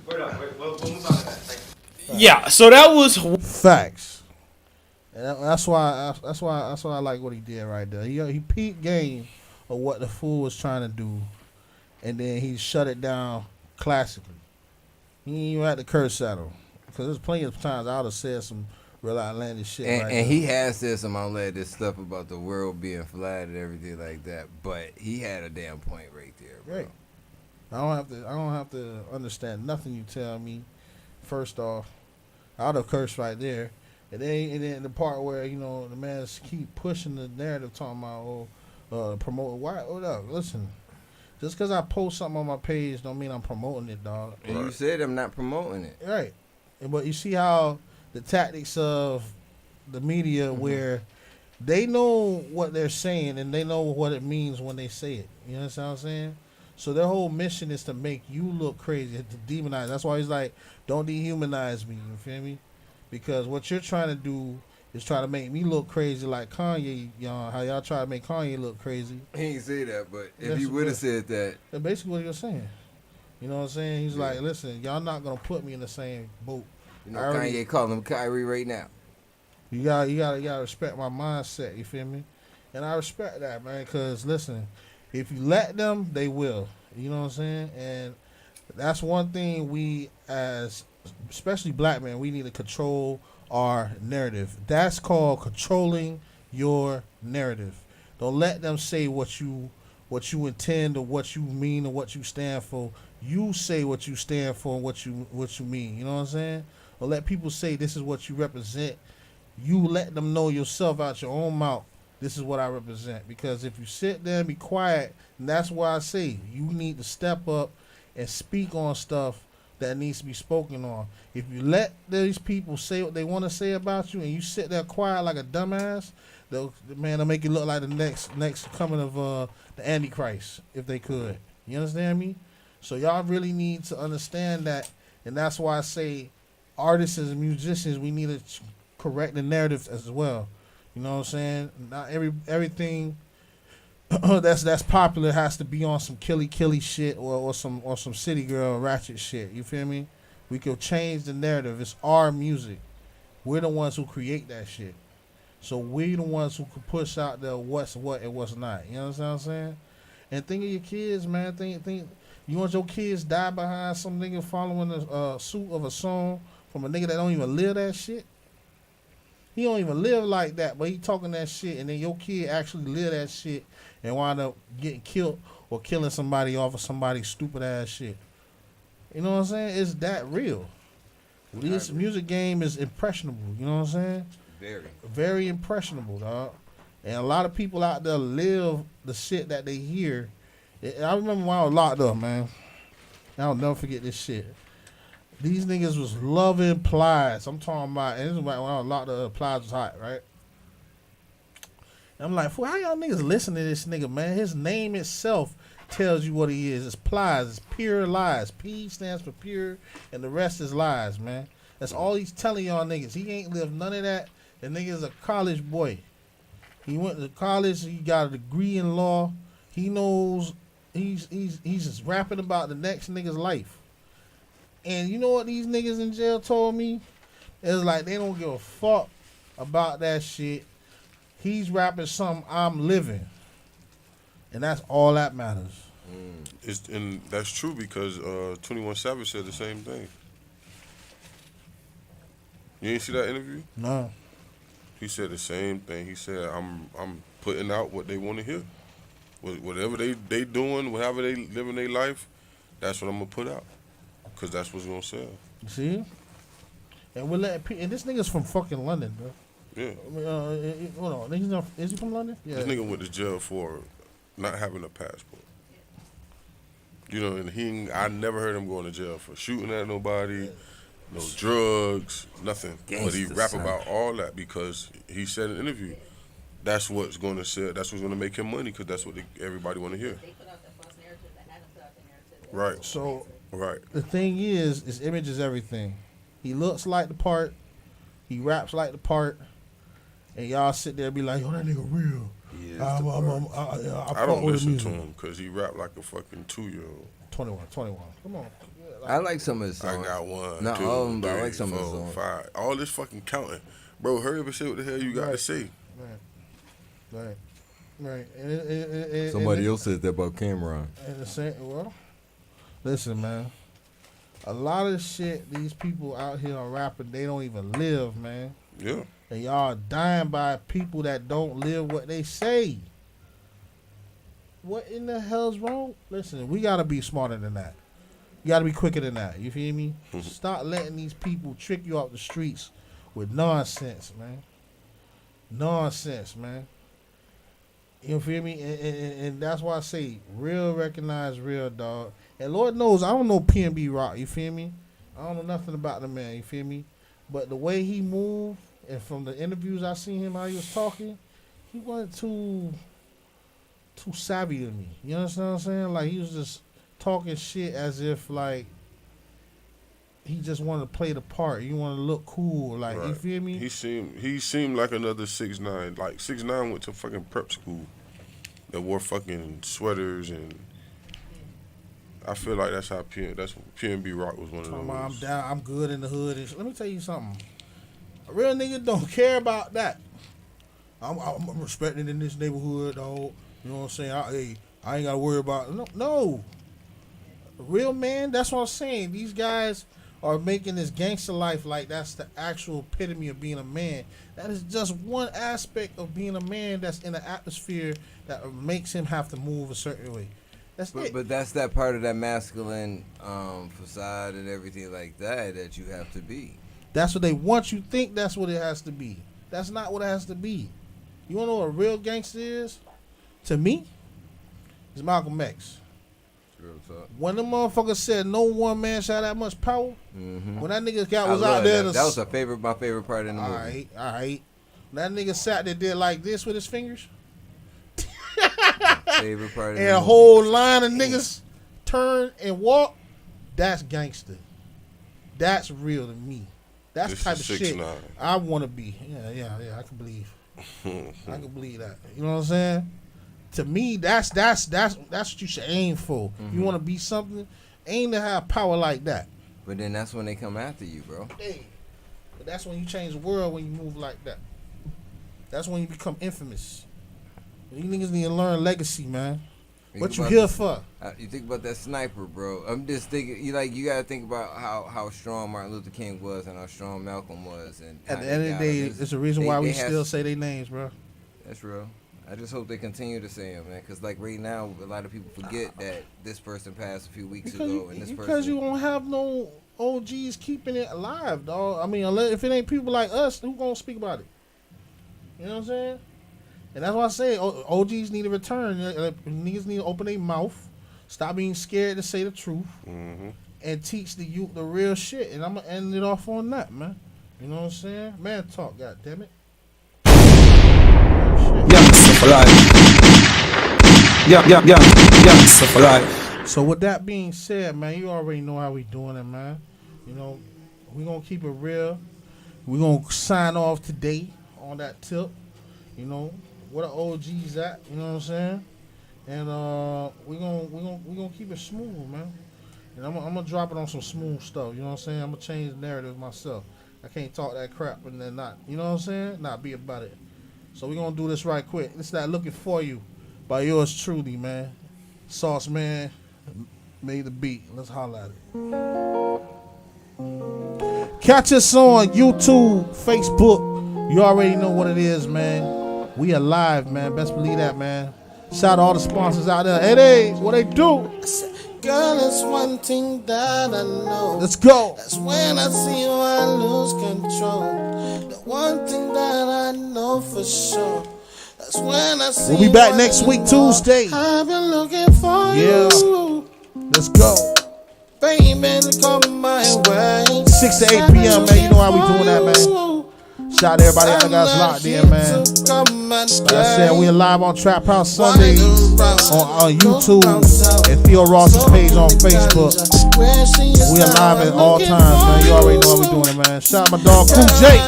Yeah, so that was Facts. And that's why I like what he did right there. He peeped game of what the fool was trying to do, and then he shut it down classically. He ain't even had to curse at him, because there's plenty of times I would have said some real outlandish shit. And, right and there. he has said some outlandish stuff about the world being flat and everything like that, but he had a damn point right there, bro. Right. I don't have to understand nothing you tell me. First off, I'd have cursed right there. And then the part where, the man keep pushing the narrative talking about promote. Why? Hold up, listen. Just because I post something on my page don't mean I'm promoting it, dog. And you said I'm not promoting it. Right. But you see how the tactics of the media where they know what they're saying and they know what it means when they say it. You understand what I'm saying? So their whole mission is to make you look crazy, to demonize. That's why he's like, don't dehumanize me. You feel me? Because what you're trying to do is try to make me look crazy like Kanye, y'all. How y'all try to make Kanye look crazy. He ain't say that, but if he would have said that. That's basically what he was saying. You know what I'm saying? He's like, listen, y'all not going to put me in the same boat. You know, Kanye calling him Kyrie right now. You gotta respect my mindset. You feel me? And I respect that, man. Because listen, if you let them, they will. You know what I'm saying? And that's one thing we, as especially black men, we need to control our narrative. That's called controlling your narrative. Don't let them say what you intend or what you mean or what you stand for. You say what you stand for and what you mean. You know what I'm saying? Don't let people say this is what you represent. You let them know yourself out your own mouth, this is what I represent. Because if you sit there and be quiet, and that's why I say you need to step up and speak on stuff that needs to be spoken on. If you let these people say what they want to say about you and you sit there quiet like a dumbass, they'll make you look like the next coming of the Antichrist, if they could. You understand me? So y'all really need to understand that, and that's why I say artists and musicians, we need to correct the narrative as well. You know what I'm saying? Not everything that's popular has to be on some killy shit or some city girl ratchet shit. You feel me? We could change the narrative. It's our music. We're the ones who create that shit. So we're the ones who can push out the what's what and what's not. You know what I'm saying? And think of your kids, man. Think you want your kids die behind some nigga following a suit of a song from a nigga that don't even live that shit? He don't even live like that, but he talking that shit, and then your kid actually live that shit and wind up getting killed or killing somebody off of somebody's stupid ass shit. You know what I'm saying? It's that real. This music game is impressionable. You know what I'm saying? Very impressionable, dog. And a lot of people out there live the shit that they hear. I remember when I was locked up, man. I'll never forget this shit. These niggas was loving Plies. I'm talking about, and this is when I was locked up, Plies was hot, right? And I'm like, how y'all niggas listen to this nigga, man? His name itself tells you what he is. It's Plies. It's pure lies. P stands for pure, and the rest is lies, man. That's all he's telling y'all niggas. He ain't lived none of that. The nigga's a college boy. He went to college. He got a degree in law. He knows he's just rapping about the next nigga's life. And you know what these niggas in jail told me? It's like they don't give a fuck about that shit. He's rapping I'm living. And that's all that matters. And that's true because 21 Savage said the same thing. You ain't see that interview? No. He said the same thing. He said, I'm putting out what they want to hear. Whatever they doing, whatever they living their life, that's what I'm going to put out. Because that's what's going to sell. You see? And we're letting and this nigga's from fucking London, bro. Yeah. Hold on. Is he from London? Yeah. This nigga went to jail for not having a passport. You know, and I never heard him going to jail for shooting at nobody, no drugs, nothing. But he rap about all that because he said in an interview, that's what's going to sell, that's what's going to make him money because that's what everybody want to hear. Right. So, right. The thing is, his image is everything. He looks like the part. He raps like the part. And y'all sit there and be like, yo, that nigga real. I don't listen to him because he rap like a fucking 2-year-old. 21. Come on. I like some of his songs. I got 1, Not 2, all of them, 3, but I like some 4, of his songs. 5. All this fucking counting. Bro, hurry up and say what the hell you got to say. Right. And somebody else said that about Cameron. Well, listen, man. A lot of shit these people out here are rapping, they don't even live, man. Yeah. And y'all dying by people that don't live what they say. What in the hell's wrong? Listen, we got to be smarter than that. You got to be quicker than that. You feel me? Stop letting these people trick you off the streets with nonsense, man. Nonsense, man. You feel me? And that's why I say real recognize real, dog. And Lord knows I don't know PNB Rock. You feel me? I don't know nothing about the man. You feel me? But the way he moved, and from the interviews I seen him how he was talking, he wasn't too savvy to me. You understand what I'm saying? Like he was just talking shit as if like he just wanted to play the part. You want to look cool, like you feel me? He seemed like another 6ix9ine. Like 6ix9ine went to fucking prep school that wore fucking sweaters, and I feel like that's what PNB Rock was one of those. I'm down. I'm good in the hood. And let me tell you something. A real nigga don't care about that. I'm respected in this neighborhood, dog. You know what I'm saying? I ain't gotta worry about it. No. A real man. That's what I'm saying. These guys are making this gangster life like that's the actual epitome of being a man. That is just one aspect of being a man that's in an atmosphere that makes him have to move a certain way. But that's that part of that masculine facade and everything like that you have to be. That's what they want you to think that's what it has to be. That's not what it has to be. You wanna know what a real gangster is? To me, it's Malcolm X. When the motherfucker said no one man should have that much power, when that nigga was out there, that was my favorite part in the movie. All right. That nigga sat there did like this with his fingers. Favorite part. And a whole line of niggas turn and walk. That's gangster. That's real to me. That's the type of shit I want to be. Yeah. I can believe. I can believe that. You know what I'm saying? To me, that's what you should aim for. You want to be something, aim to have power like that. But then that's when they come after you, bro. Hey, but that's when you change the world, when you move like that. That's when you become infamous. You niggas need to learn legacy, man. What you here for? You think about that sniper, bro. I'm just thinking, you gotta think about how strong Martin Luther King was and how strong Malcolm was. And at the end of the day, it's the reason why we still say their names, bro. That's real. I just hope they continue to say them, man. Because like right now, a lot of people forget that this person passed a few weeks ago, and this person. Because you won't have no OGs keeping it alive, dog. I mean, unless if it ain't people like us, who gonna speak about it? You know what I'm saying? And that's why I say OGs need to return. Niggas need to open their mouth, stop being scared to say the truth, and teach the youth the real shit. And I'm gonna end it off on that, man. You know what I'm saying? Man talk, goddammit. So with that being said, man, you already know how we doing it, man. You know, we gonna keep it real. We gonna sign off today on that tip. You know, where the OGs at? You know what I'm saying? And we gonna keep it smooth, man. And I'm gonna drop it on some smooth stuff. You know what I'm saying? I'm gonna change the narrative myself. I can't talk that crap and then not. You know what I'm saying? Not be about it. So we're gonna do this right quick. It's that Looking For You by yours truly, man. Sauce Man made the beat. Let's holla at it. Catch us on YouTube, Facebook. You already know what it is, man. We are live, man. Best believe that, man. Shout out to all the sponsors out there. Hey, what they do? Girl, it's one thing that I know. Let's go. That's when I see you, I lose control. The one thing that I know for sure. That's when I see we'll be back next week, Tuesday. I've been looking for you. Let's go. Baby, come my way. 6 to 8 p.m., man. You know how we doing that, man. Shout out to everybody out there guys locked in, man. Like I said, we are live on Trap House Sundays on YouTube and Theo Ross's page on Facebook. We are live at all times, man. You already know how we doing it, man. Shout out my dog Cool J.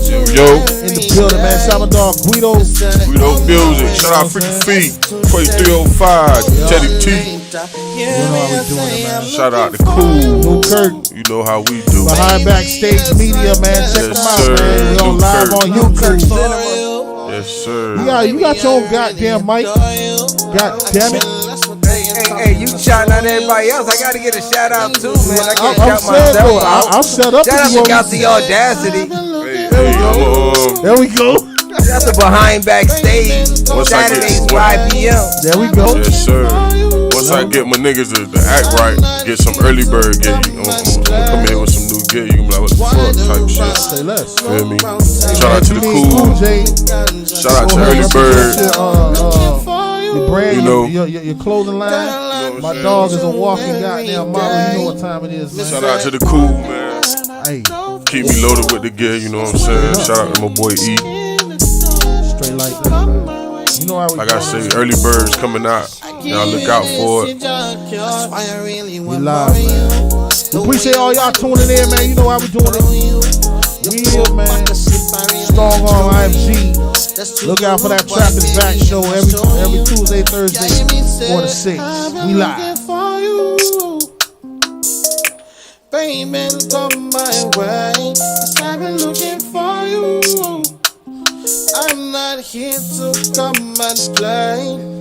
Yo. In the building, man. Shout out my dog Guido. Guido Music. Shout out Freaky Feet. 2305. Teddy T. You know how we doing it, man. Shout out to Cool. Newkirk. You know how we do. Behind Backstage Media, man. Check them out, man. We on live on YouTube. Yes, sir. You got your own goddamn mic. God damn it. Hey, you shouting out everybody else. I gotta get a shout out too, man. I can't shout myself out. I'll shut up. Shout out to Got the Audacity. There we go. That's the Behind Backstage. Saturdays 5 p.m. There we go. Yes, sir. Once I get my niggas to act right, get some early bird, I'm gonna come in here with some new get, you can be like, what the fuck type shit. Say less. Feel me? Shout out to the Cool. Shout out to Early Bird. Your brand, You know. your clothing line. My dog is a walking goddamn model. You know what time it is, man. Shout out to the Cool, man. Hey, Keep me loaded with the gear, you know what I'm saying? Shout out to my boy E. straight like that, man. You know how we Like I say, Early Bird's coming out. Y'all look out for it. We live, man. We appreciate all y'all tuning in, man. You know how we doing it. We here, man. Strong on IFG. Look out for that Trappers Back show every Tuesday, Thursday, 4 to 6. We live. Baby, come my way. I've been looking for you. I'm not here to come and play.